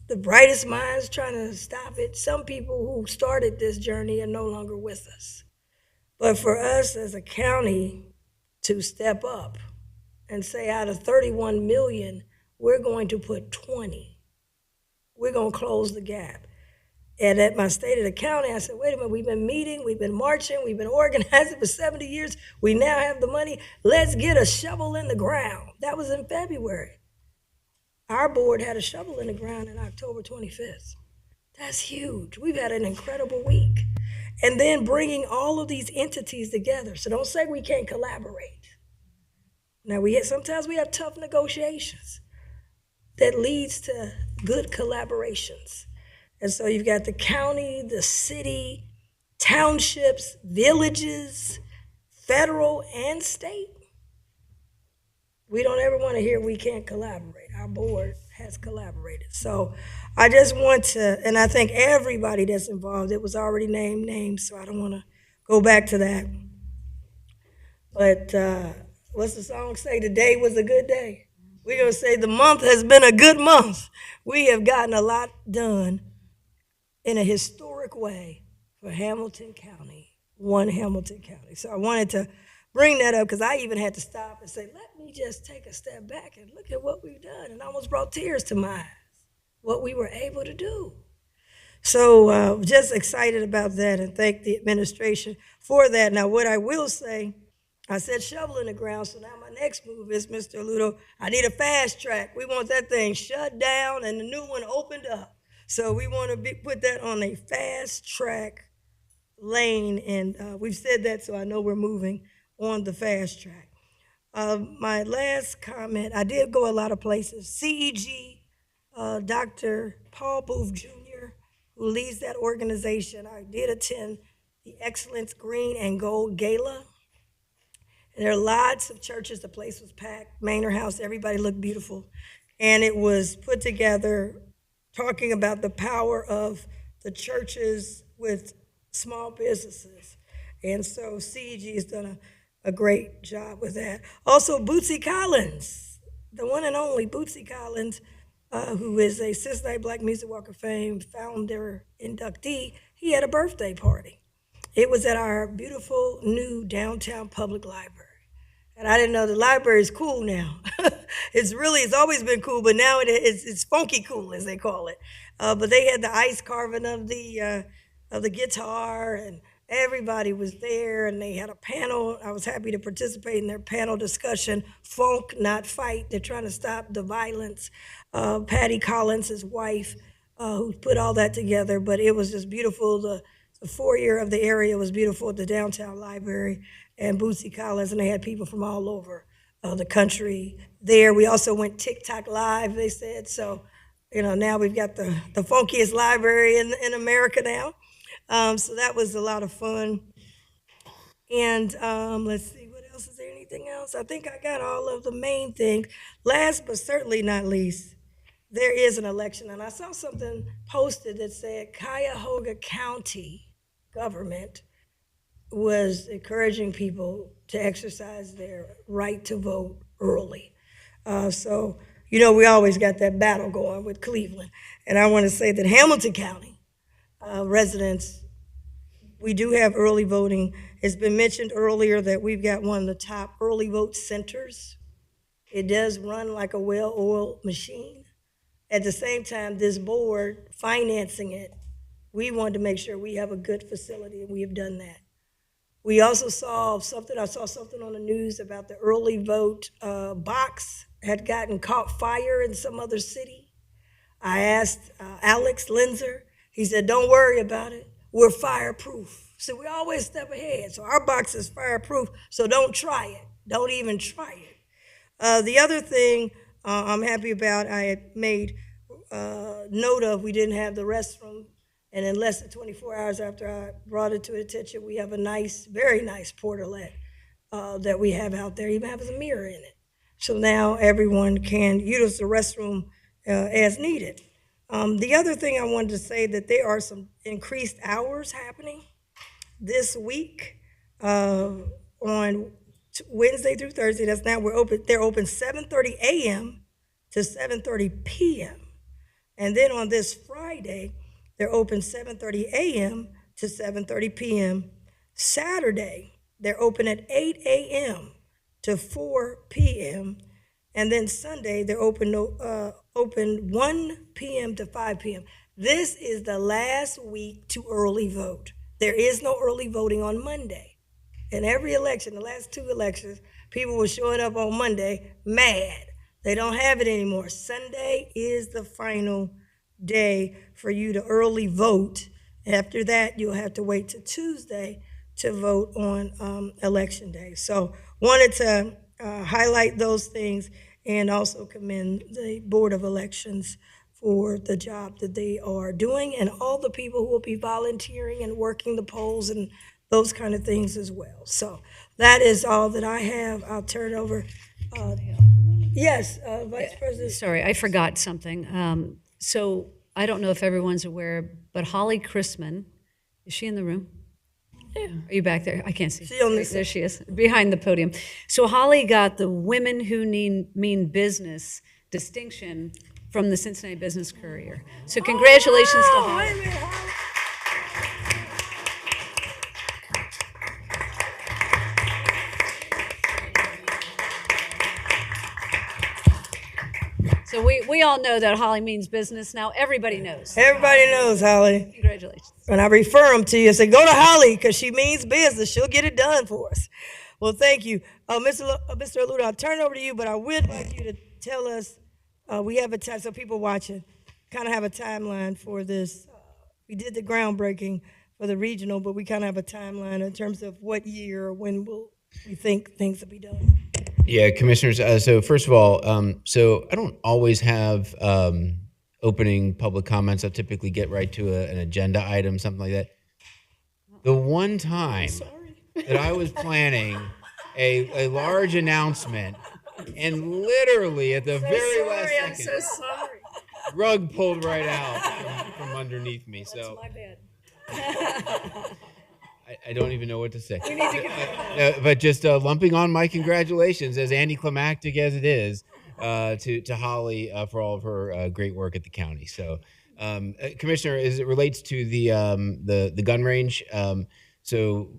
the brightest minds trying to stop it. Some people who started this journey are no longer with us. But for us as a county to step up and say out of 31 million, we're going to put 20. We're going to close the gap. And at my State of the County, I said, wait a minute, we've been meeting, we've been marching, we've been organizing for 70 years. We now have the money. Let's get a shovel in the ground. That was in February. Our board had a shovel in the ground on October 25th. That's huge. We've had an incredible week. And then bringing all of these entities together. So don't say we can't collaborate. Now, sometimes we have tough negotiations that leads to good collaborations. And so you've got the county, the city, townships, villages, federal and state. We don't ever want to hear we can't collaborate. Our board has collaborated. So I just want to, and I think everybody that's involved, it was already named names, so I don't want to go back to that. But what's the song say? Today was a good day. We're going to say the month has been a good month. We have gotten a lot done in a historic way for Hamilton County, one Hamilton County. So I wanted to bring that up because I even had to stop and say, let me just take a step back and look at what we've done. And I almost brought tears to my eyes, what we were able to do. So just excited about that and thank the administration for that. Now, what I will say, I said shovel in the ground, so now my next move is, Mr. Ludo, I need a fast track. We want that thing shut down and the new one opened up. So we want to put that on a fast track lane, and we've said that, so I know we're moving on the fast track. My last comment, I did go a lot of places. CEG, Dr. Paul Booth Jr., who leads that organization. I did attend the Excellence Green and Gold Gala. And there are lots of churches. The place was packed. Manor House, everybody looked beautiful. And it was put together talking about the power of the churches with small businesses. And so CEG has done a great job with that. Also, Bootsy Collins, the one and only Bootsy Collins, who is a Cincinnati Black Music Walk of Fame founder inductee, he had a birthday party. It was at our beautiful new downtown public library. And I didn't know the library is cool now. It's always been cool, but now it's funky cool, as they call it. But they had the ice carving of the guitar, and everybody was there, and they had a panel. I was happy to participate in their panel discussion, Funk, Not Fight. They're trying to stop the violence. Patty Collins, his wife, who put all that together, but it was just beautiful. The foyer of the area was beautiful at the downtown library, and Bootsy Collins, and they had people from all over the country there. We also went TikTok live, they said, so now we've got the funkiest library in America now. So that was a lot of fun. And let's see, what else? Is there anything else? I think I got all of the main things. Last but certainly not least, there is an election, and I saw something posted that said Cuyahoga County government was encouraging people to exercise their right to vote early. So, we always got that battle going with Cleveland. And I want to say that Hamilton County residents, we do have early voting. It's been mentioned earlier that we've got one of the top early vote centers. It does run like a well-oiled machine. At the same time, this board financing it, we wanted to make sure we have a good facility, and we have done that. We also saw something on the news about the early vote box had caught fire in some other city. I asked Alex Linzer, he said, don't worry about it, we're fireproof. So we always step ahead. So our box is fireproof, so don't try it. Don't even try it. The other thing I'm happy about, I had made note of, we didn't have the restroom. And in less than 24 hours after I brought it to attention, we have a nice, very nice portalet that we have out there, even has a mirror in it. So now everyone can use the restroom as needed. The other thing I wanted to say, that there are some increased hours happening this week on Wednesday through Thursday. That's now they're open 7:30 a.m. to 7:30 p.m. And then on this Friday, they're open 7:30 a.m. to 7:30 p.m. Saturday, they're open at 8 a.m. to 4 p.m. And then Sunday, they're open 1 p.m. to 5 p.m. This is the last week to early vote. There is no early voting on Monday. In every election, the last two elections, people were showing up on Monday mad. They don't have it anymore. Sunday is the final day for you to early vote. After that, you'll have to wait till Tuesday to vote on election day. So wanted to highlight those things and also commend the Board of Elections for the job that they are doing, and all the people who will be volunteering and working the polls and those kind of things as well. So that is all that I have. I'll turn over. Yes, Vice President. Sorry, I forgot something. So I don't know if everyone's aware, but Holly Chrisman, is she in the room? Yeah. Are you back there? I can't see. There she is, behind the podium. So Holly got the Women Who Mean Business distinction from the Cincinnati Business Courier. So congratulations to Holly. So we all know that Holly means business. Now everybody knows. Everybody knows Holly. Congratulations. And I refer them to you. Say, go to Holly, because she means business. She'll get it done for us. Well, thank you. Mr. Aluda, I'll turn it over to you, but I would like you to tell us, we have a time, so people watching kind of have a timeline for this. We did the groundbreaking for the regional, but we kind of have a timeline in terms of what year or when we think things will be done. Yeah, commissioners. So first of all, so I don't always have opening public comments, I'll typically get right to an agenda item, something like that. The one time that I was planning a large announcement, and literally at the very last second, I'm so sorry. rug pulled right out from underneath me. So My bad. I don't even know what to say. But just lumping on my congratulations, as anticlimactic as it is, to Holly for all of her great work at the county. So, Commissioner, as it relates to the gun range, so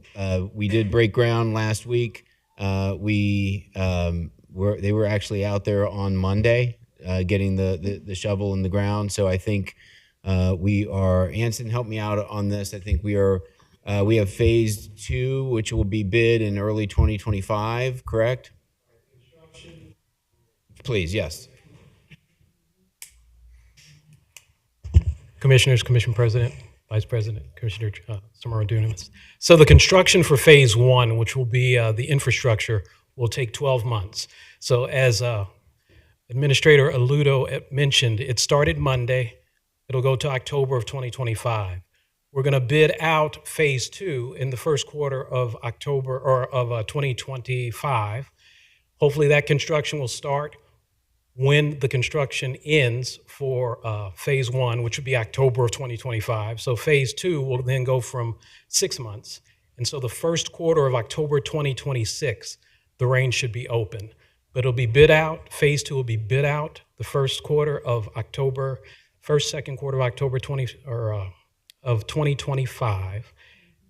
we did break ground last week. They were actually out there on Monday getting the shovel in the ground. So I think we are. Anson, help me out on this. I think we are. We have phase 2, which will be bid in early 2025. Correct? Please, yes. Commissioners, Commission President, Vice President, Commissioner Samara Dunamis. So the construction for phase 1, which will be the infrastructure, will take 12 months. So as Administrator Aludo mentioned, it started Monday. It'll go to October of 2025. We're going to bid out phase 2 in the first quarter of October or of 2025. Hopefully that construction will start when the construction ends for phase 1, which would be October of 2025. So phase 2 will then go from 6 months. And so the first quarter of October 2026, the range should be open. But it'll be bid out. Phase 2 will be bid out the first quarter of October, second quarter of October 2025.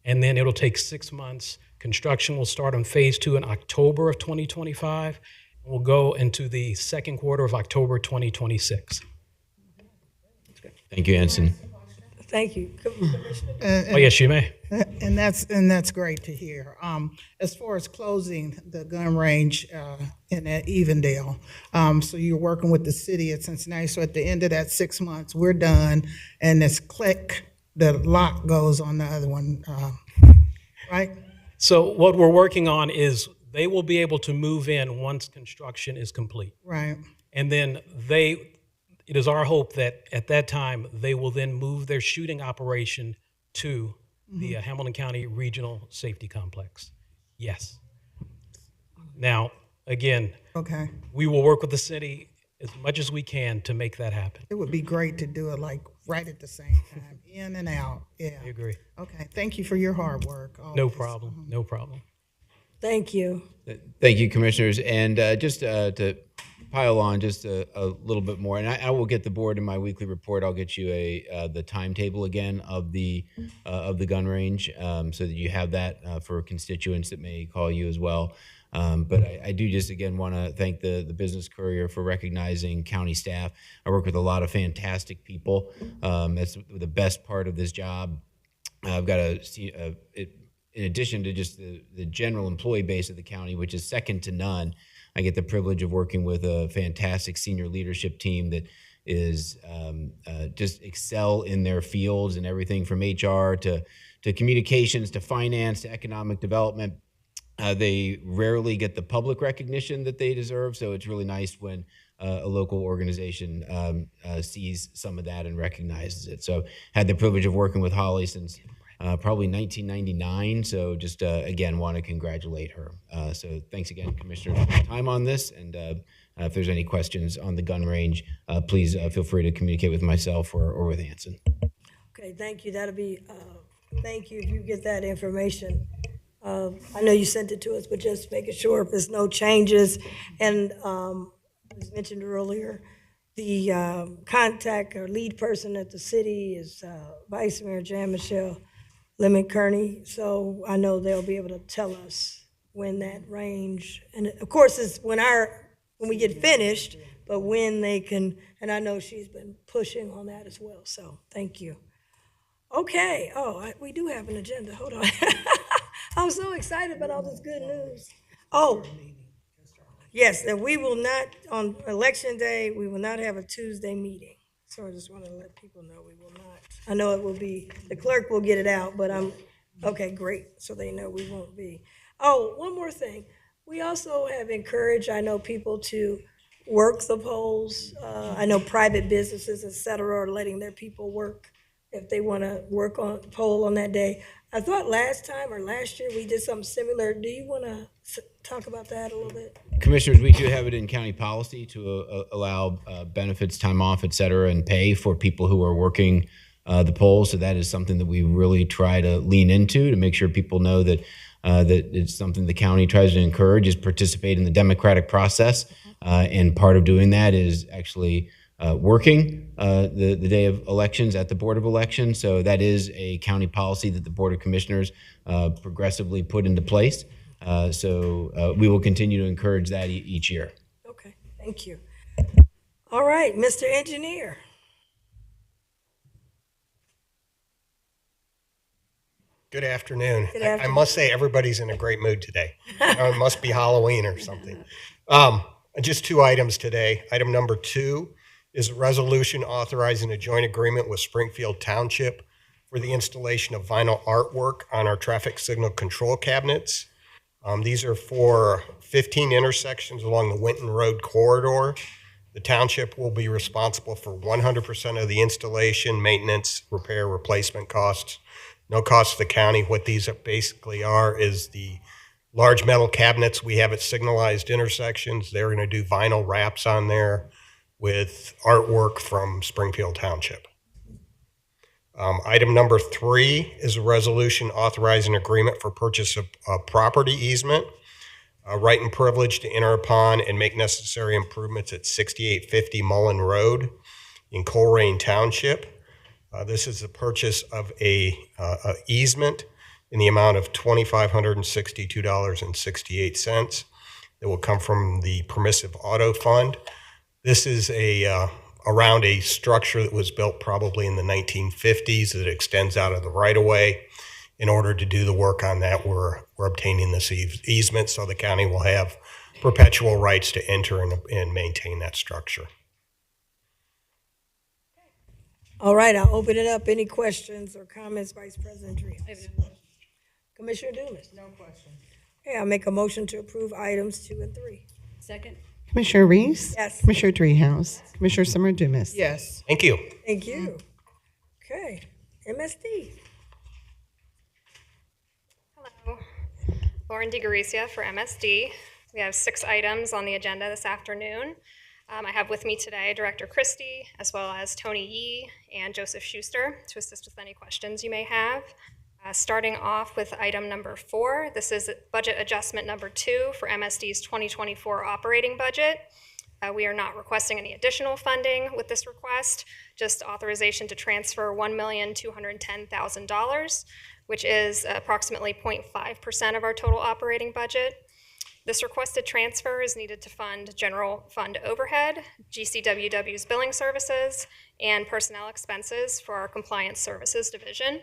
And then it'll take 6 months. Construction will start on phase 2 in October of 2025. We'll go into the second quarter of October 2026. Thank you, Anson. Thank you. Oh, yes, you may. And that's great to hear. As far as closing the gun range in Evendale, so you're working with the city of Cincinnati. So at the end of that 6 months, we're done, and this click, the lock goes on the other one, right? So what we're working on is they will be able to move in once construction is complete. Right. And then it is our hope that at that time, they will then move their shooting operation to the Hamilton County Regional Safety Complex. Yes. Now, again, Okay. we will work with the city as much as we can to make that happen. It would be great to do it like right at the same time, in and out. Yeah. I agree. Okay. Thank you for your hard work. No always. problem. No problem. Thank you. Thank you, Commissioners. And just to pile on just a little bit more, and I will get the board in my weekly report. I'll get you the timetable again of the gun range, so that you have that for constituents that may call you as well. But I do just again want to thank the Business Courier for recognizing county staff. I work with a lot of fantastic people. That's the best part of this job. I've got in addition to just the general employee base of the county, which is second to none, I get the privilege of working with a fantastic senior leadership team that is just excel in their fields and everything from HR to communications to finance to economic development. They rarely get the public recognition that they deserve, so it's really nice when a local organization sees some of that and recognizes it. So had the privilege of working with Holly since probably 1999. So just, again, want to congratulate her. So thanks again, Commissioner, for your time on this. And if there's any questions on the gun range, please feel free to communicate with myself or with Anson. Okay, thank you. That'll be, thank you if you get that information. I know you sent it to us, but just making sure if there's no changes. And as mentioned earlier, the contact or lead person at the city is Vice Mayor Jan Michelle Lemon Kearney, so I know they'll be able to tell us when that range, and of course it's when we get finished, but when they can, and I know she's been pushing on that as well, so thank you. Okay, we do have an agenda, hold on. I'm so excited about all this good news. Oh, yes, that we will not, on Election Day, we will not have a Tuesday meeting. So I just want to let people know we will not. I know it will be, the clerk will get it out, but okay, great, so they know we won't be. Oh, one more thing. We also have encouraged, I know, people to work the polls? I know private businesses, et cetera, are letting their people work if they want to work on poll on that day. I thought last time or last year we did something similar. Do you want to talk about that a little bit? Commissioners, we do have it in county policy to allow benefits, time off, et cetera, and pay for people who are working the polls. So that is something that we really try to lean into to make sure people know that that it's something the county tries to encourage is participate in the democratic process. And part of doing that is actually working the day of elections at the Board of Elections. So that is a county policy that the Board of Commissioners progressively put into place. So we will continue to encourage that each year. Okay, thank you. All right, Mr. Engineer. Good afternoon. Good I afternoon. must say everybody's in a great mood today. It must be Halloween or something. Just 2 items today. Item number 2 is a resolution authorizing a joint agreement with Springfield Township for the installation of vinyl artwork on our traffic signal control cabinets. These are for 15 intersections along the Winton Road corridor. The township will be responsible for 100% of the installation, maintenance, repair, replacement costs. No cost to the county. What these basically are is the large metal cabinets we have at signalized intersections. They're going to do vinyl wraps on there with artwork from Springfield Township. Item number 3 is a resolution authorizing agreement for purchase of property easement, right and privilege to enter upon and make necessary improvements at 6850 Mullen Road in Coleraine Township. This is the purchase of a easement in the amount of $2,562.68 that will come from the Permissive Auto Fund. This is around a structure that was built probably in the 1950s that extends out of the right-of-way. In order to do the work on that, we're obtaining this easement so the county will have perpetual rights to enter and maintain that structure. All right, I'll open it up. Any questions or comments, Vice President Trios? Commissioner Dumas? No question. Okay, I'll make a motion to approve items 2 and 3. Second? Commissioner Reese? Yes. Commissioner Dreehouse? Commissioner Summer Dumas? Yes. Thank you. Thank you. Okay, MSD. Hello, Lauren DeGaricia for MSD. We have 6 items on the agenda this afternoon. I have with me today Director Christie, as well as Tony Yee and Joseph Schuster to assist with any questions you may have. Starting off with item number 4, this is budget adjustment number 2 for MSD's 2024 operating budget. We are not requesting any additional funding with this request, just authorization to transfer $1,210,000, which is approximately 0.5% of our total operating budget. This requested transfer is needed to fund general fund overhead, GCWW's billing services, and personnel expenses for our compliance services division.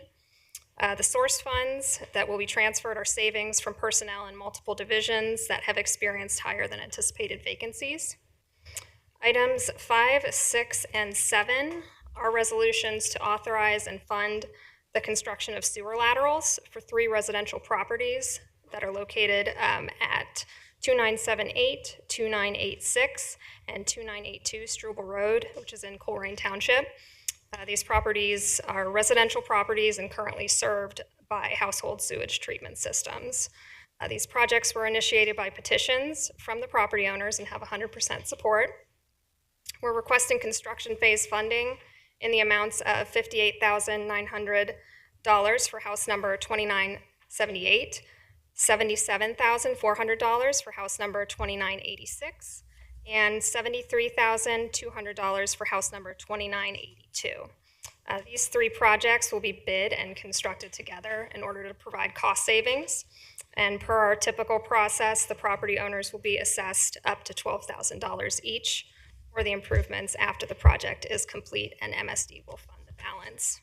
The source funds that will be transferred are savings from personnel in multiple divisions that have experienced higher than anticipated vacancies. Items 5, 6, and 7 are resolutions to authorize and fund the construction of sewer laterals for 3 residential properties that are located at 2978, 2986, and 2982 Struble Road, which is in Coleraine Township. These properties are residential properties and currently served by household sewage treatment systems. These projects were initiated by petitions from the property owners and have 100% support. We're requesting construction phase funding in the amounts of $58,900 for house number 2978, $77,400 for house number 2986, and $73,200 for house number 2982. These 3 projects will be bid and constructed together in order to provide cost savings. And per our typical process, the property owners will be assessed up to $12,000 each for the improvements after the project is complete, and MSD will fund the balance.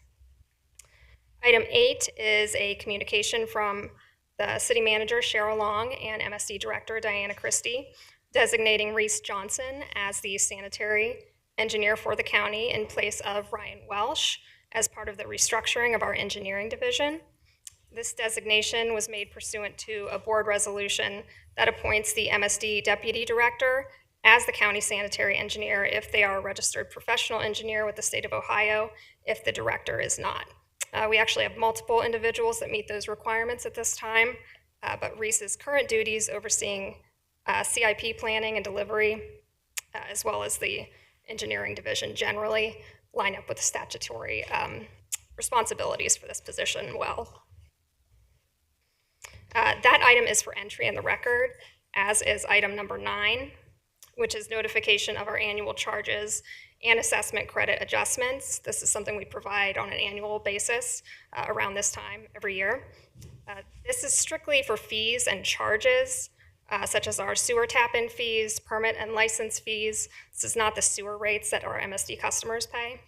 Item 8 is a communication from the City Manager, Cheryl Long, and MSD Director, Diana Christie, designating Reese Johnson as the sanitary engineer for the county in place of Ryan Welsh as part of the restructuring of our engineering division. This designation was made pursuant to a board resolution that appoints the MSD Deputy Director as the county sanitary engineer if they are a registered professional engineer with the state of Ohio, if the director is not. We actually have multiple individuals that meet those requirements at this time, but Reese's current duties overseeing CIP planning and delivery, as well as the engineering division generally, line up with the statutory responsibilities for this position well. That item is for entry in the record, as is item number 9, which is notification of our annual charges and assessment credit adjustments. This is something we provide on an annual basis around this time every year. This is strictly for fees and charges, such as our sewer tap-in fees, permit and license fees. This is not the sewer rates that our MSD customers pay.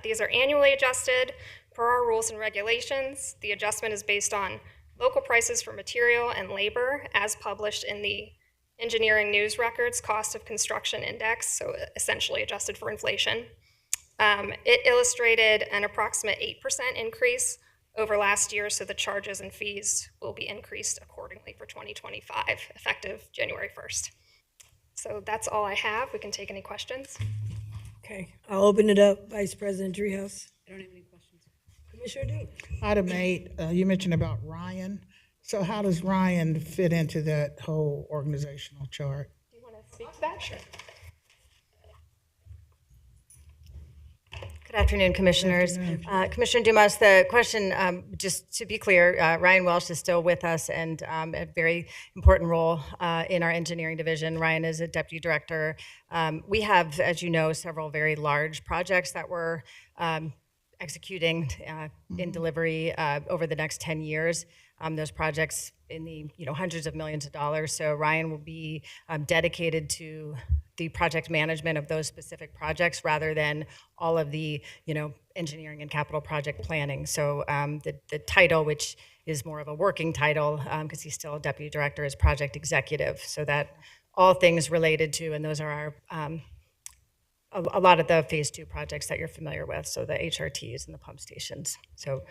These are annually adjusted per our rules and regulations. The adjustment is based on local prices for material and labor as published in the Engineering News Records Cost of Construction Index, so essentially adjusted for inflation. It illustrated an approximate 8% increase over last year, so the charges and fees will be increased accordingly for 2025, effective January 1st. So that's all I have. We can take any questions. Okay, I'll open it up. Vice President Dreehouse. I don't have any questions. Commissioner Duke. Item 8, you mentioned about Ryan. So how does Ryan fit into that whole organizational chart? Do you want to speak to that? Sure. Good afternoon, Commissioners. Commissioner Dumas, the question, just to be clear, Ryan Welsh is still with us and a very important role in our engineering division. Ryan is a deputy director. We have, as you know, several very large projects that we're executing in delivery over the next 10 years. Those projects in the hundreds of millions of dollars. So Ryan will be dedicated to the project management of those specific projects rather than all of the engineering and capital project planning. So the title, which is more of a working title because he's still a deputy director, is project executive. So that all things related to, and those are our a lot of the phase 2 projects that you're familiar with. So the HRTs and the pump stations. So.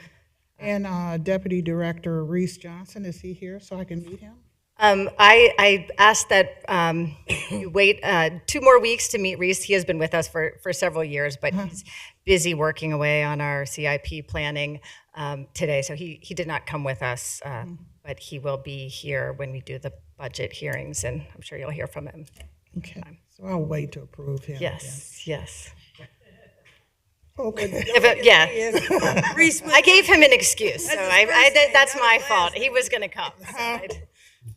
And Deputy Director Reese Johnson, is he here so I can meet him? I asked that you wait 2 more weeks to meet Reese. He has been with us for several years, but he's busy working away on our CIP planning today. So he did not come with us, but he will be here when we do the budget hearings, and I'm sure you'll hear from him. Okay, so I'll wait to approve him. Yes, yes. Okay. I gave him an excuse, so that's my fault. He was going to come, so I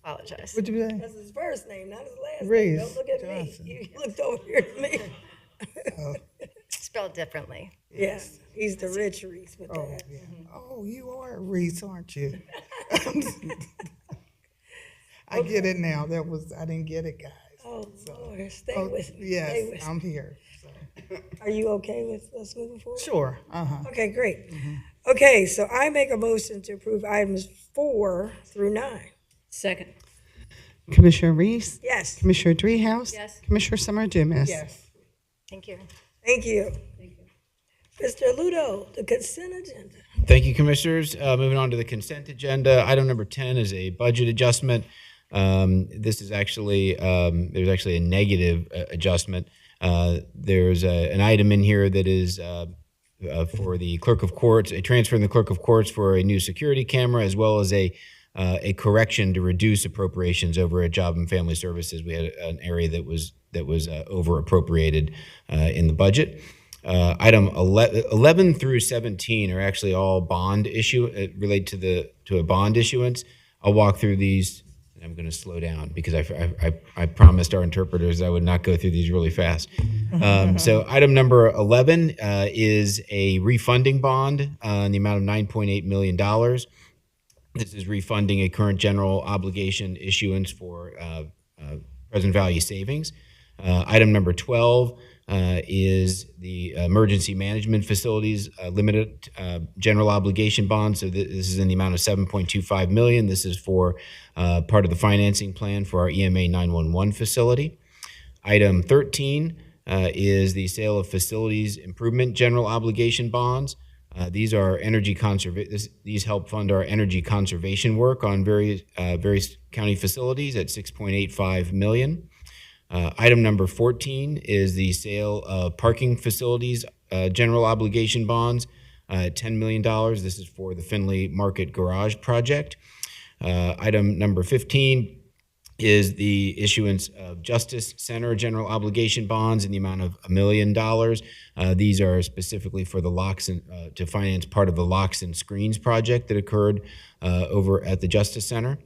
apologize. What'd you say? That's his first name, not his last Reese name. Don't look at Johnson. me. You looked over here at me. Spelled differently. Yes, he's the rich Reese with Oh, that. yeah. Oh, you are Reese, aren't you? I get it now. I didn't get it, guys. Oh, Lord, stay with me. Yes, Stay with me. I'm here. So. Are you okay with us moving forward? Sure. Okay, great. Okay, so I make a motion to approve items 4 through 9. Second. Commissioner Reese? Yes. Commissioner Dreehouse? Yes. Commissioner Summer Dumas? Yes. Thank you. Thank you. Mr. Ludo, the consent agenda. Thank you, Commissioners. Moving on to the consent agenda. Item number 10 is a budget adjustment. This is actually, there's actually a negative adjustment. There's an item in here that is for the clerk of courts, a transfer in the clerk of courts for a new security camera, as well as a correction to reduce appropriations over at Job and Family Services. We had an area that was over appropriated in the budget. Item 11 through 17 are actually all bond relate to a bond issuance. I'll walk through these. I'm going to slow down because I promised our interpreters I would not go through these really fast. So item number 11 is a refunding bond in the amount of $9.8 million. This is refunding a current general obligation issuance for present value savings. Item number 12 is the emergency management facilities limited general obligation bond. So this is in the amount of $7.25 million. This is for part of the financing plan for our EMA 911 facility. Item 13 is the sale of facilities improvement general obligation bonds. These are these help fund our energy conservation work on various county facilities at $6.85 million. Item number 14 is the sale of parking facilities general obligation bonds at $10 million. This is for the Findlay Market Garage project. Item number 15 is the issuance of Justice Center general obligation bonds in the amount of $1 million. These are specifically for the locks and to finance part of the locks and screens project that occurred over at the Justice Center.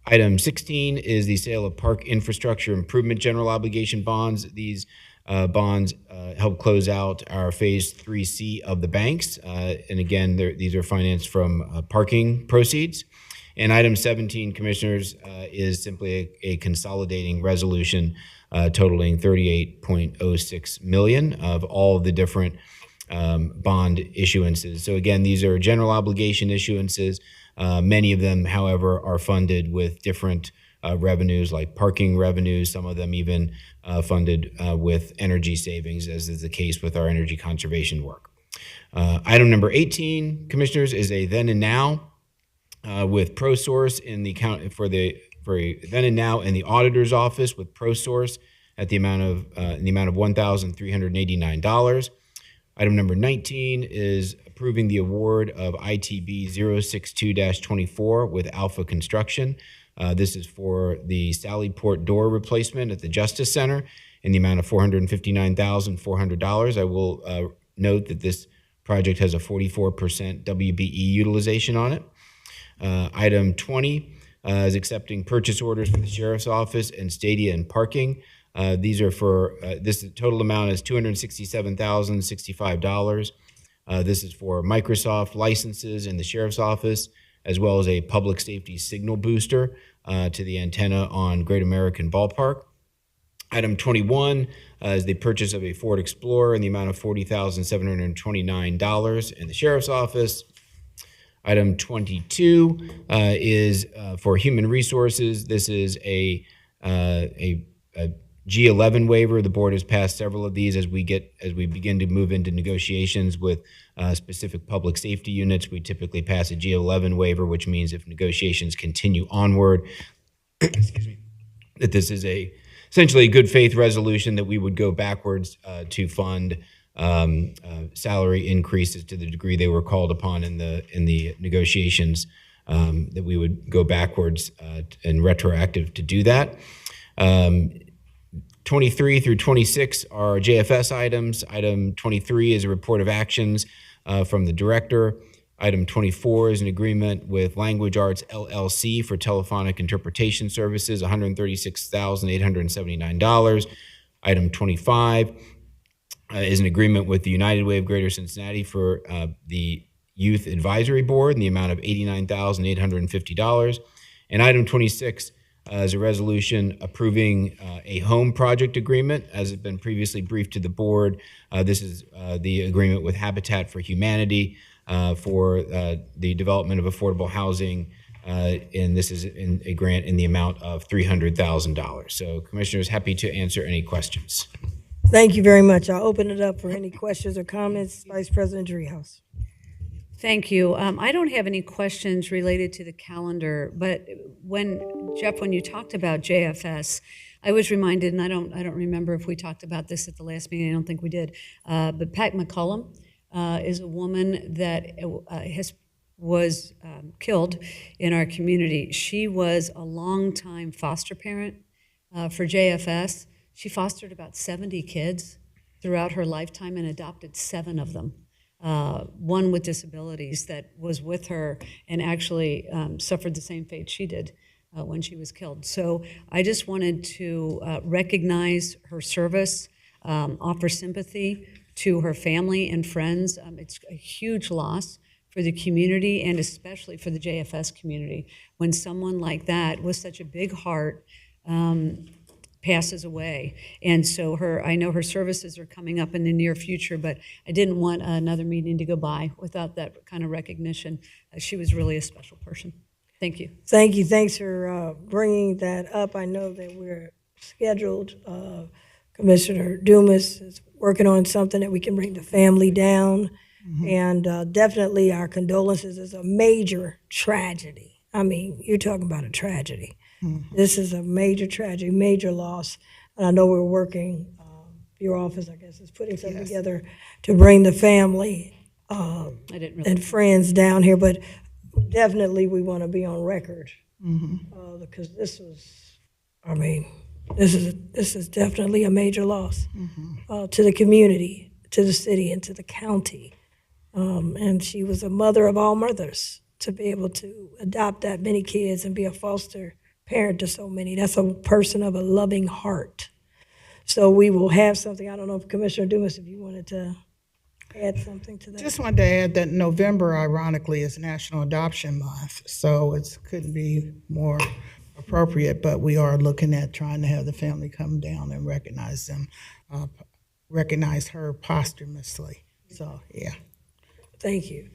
Item 16 is the sale of park infrastructure improvement general obligation bonds. These bonds help close out our Phase 3C of the banks. And again, these are financed from parking proceeds. And item 17, Commissioners, is simply a consolidating resolution totaling $38.06 million of all of the different bond issuances. So again, these are general obligation issuances. Many of them, however, are funded with different revenues like parking revenues, some of them even funded with energy savings, as is the case with our energy conservation work. Item number 18, Commissioners, is a then and now with ProSource in the account for then and now in the auditor's office with ProSource at the amount of $1,389. Item number 19 is approving the award of ITB 062-24 with Alpha Construction. This is for the Sallyport door replacement at the Justice Center in the amount of $459,400. I will note that this project has a 44% WBE utilization on it. Item 20 is accepting purchase orders for the Sheriff's Office and Stadia and Parking. These are for, this total amount is $260,065. This is for Microsoft licenses in the Sheriff's Office, as well as a public safety signal booster to the antenna on Great American Ballpark. Item 21 is the purchase of a Ford Explorer in the amount of $40,729 in the Sheriff's Office. Item 22 is for Human Resources. This is a G11 waiver. The board has passed several of these as we begin to move into negotiations with specific public safety units. We typically pass a G11 waiver, which means if negotiations continue onward, excuse me, that this is essentially a good faith resolution that we would go backwards to fund salary increases to the degree they were called upon in the negotiations, that we would go backwards and retroactive to do that. 23 through 26 are JFS items. Item 23 is a report of actions from the director. Item 24 is an agreement with Language Arts LLC for telephonic interpretation services, $136,879. Item 25 is an agreement with the United Way of Greater Cincinnati for the Youth Advisory Board in the amount of $89,850. And item 26 is a resolution approving a home project agreement, as has been previously briefed to the board. This is the agreement with Habitat for Humanity for the development of affordable housing, and this is a grant in the amount of $300,000. So, Commissioners, happy to answer any questions. Thank you very much. I'll open it up for any questions or comments. Vice President Driehaus. Thank you. I don't have any questions related to the calendar, but when you talked about JFS, I was reminded, and I don't remember if we talked about this at the last meeting. I don't think we did. But Pat McCullum is a woman that was killed in our community. She was a longtime foster parent for JFS. She fostered about 70 kids throughout her lifetime and adopted 7 of them. One with disabilities that was with her and actually suffered the same fate she did when she was killed. So I just wanted to recognize her service, offer sympathy to her family and friends. It's a huge loss for the community and especially for the JFS community when someone like that with such a big heart passes away. And so I know her services are coming up in the near future, but I didn't want another meeting to go by without that kind of recognition. She was really a special person. Thank you. Thank you. Thanks for bringing that up. I know that we're scheduled. Commissioner Dumas is working on something that we can bring the family down. Mm-hmm. And definitely our condolences. Is a major tragedy. I mean, you're talking about a tragedy. Mm-hmm. This is a major tragedy, major loss. And I know we're working, your office, I guess, is putting something together to bring the family I didn't really. and friends down here, but definitely we want to be on record. Because this was, I mean, this is definitely a major loss to the community, to the city, and to the county. And she was a mother of all mothers. To be able to adopt that many kids and be a foster parent to so many, that's a person of a loving heart. So we will have something. I don't know if Commissioner Dumas, if you wanted to add something to that. Just wanted to add that November, ironically, is National Adoption Month, so it couldn't be more appropriate, but we are looking at trying to have the family come down and recognize them, recognize her posthumously. So, yeah. Thank you.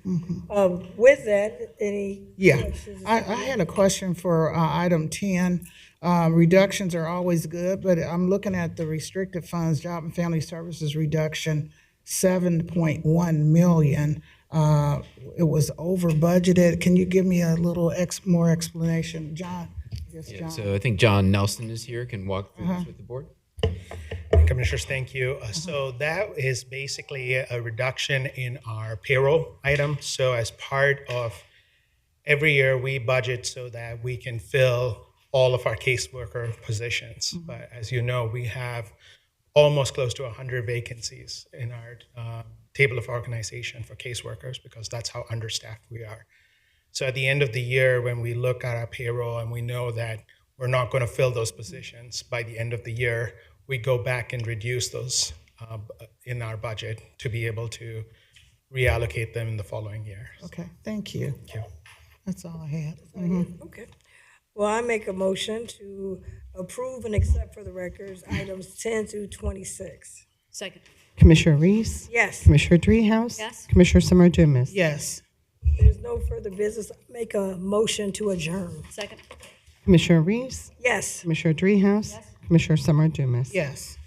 With that, any questions? I had a question for item 10. Reductions are always good, but I'm looking at the restricted funds, Job and Family Services reduction, 7.1 million. It was over budgeted. Can you give me a little more explanation, John? Yes, Yeah, John. so I think John Nelson is here, can walk through this with the board. Commissioners, thank you. So that is basically a reduction in our payroll item. So as part of every year, we budget so that we can fill all of our caseworker positions. But as you know, we have almost close to 100 vacancies in our table of organization for caseworkers because that's how understaffed we are. So at the end of the year, when we look at our payroll and we know that we're not going to fill those positions by the end of the year, we go back and reduce those in our budget to be able to reallocate them in the following year. Okay, thank you. Thank you. That's all I had. Okay. Well, I make a motion to approve and accept for the records items 10 through 26. Second. Commissioner Reese? Yes. Commissioner Dreehouse? Yes. Commissioner Summer Dumas? Yes. There's no further business. Make a motion to adjourn. Second. Commissioner Reese? Yes. Commissioner Dreehouse? Commissioner Summer Dumas? Yes.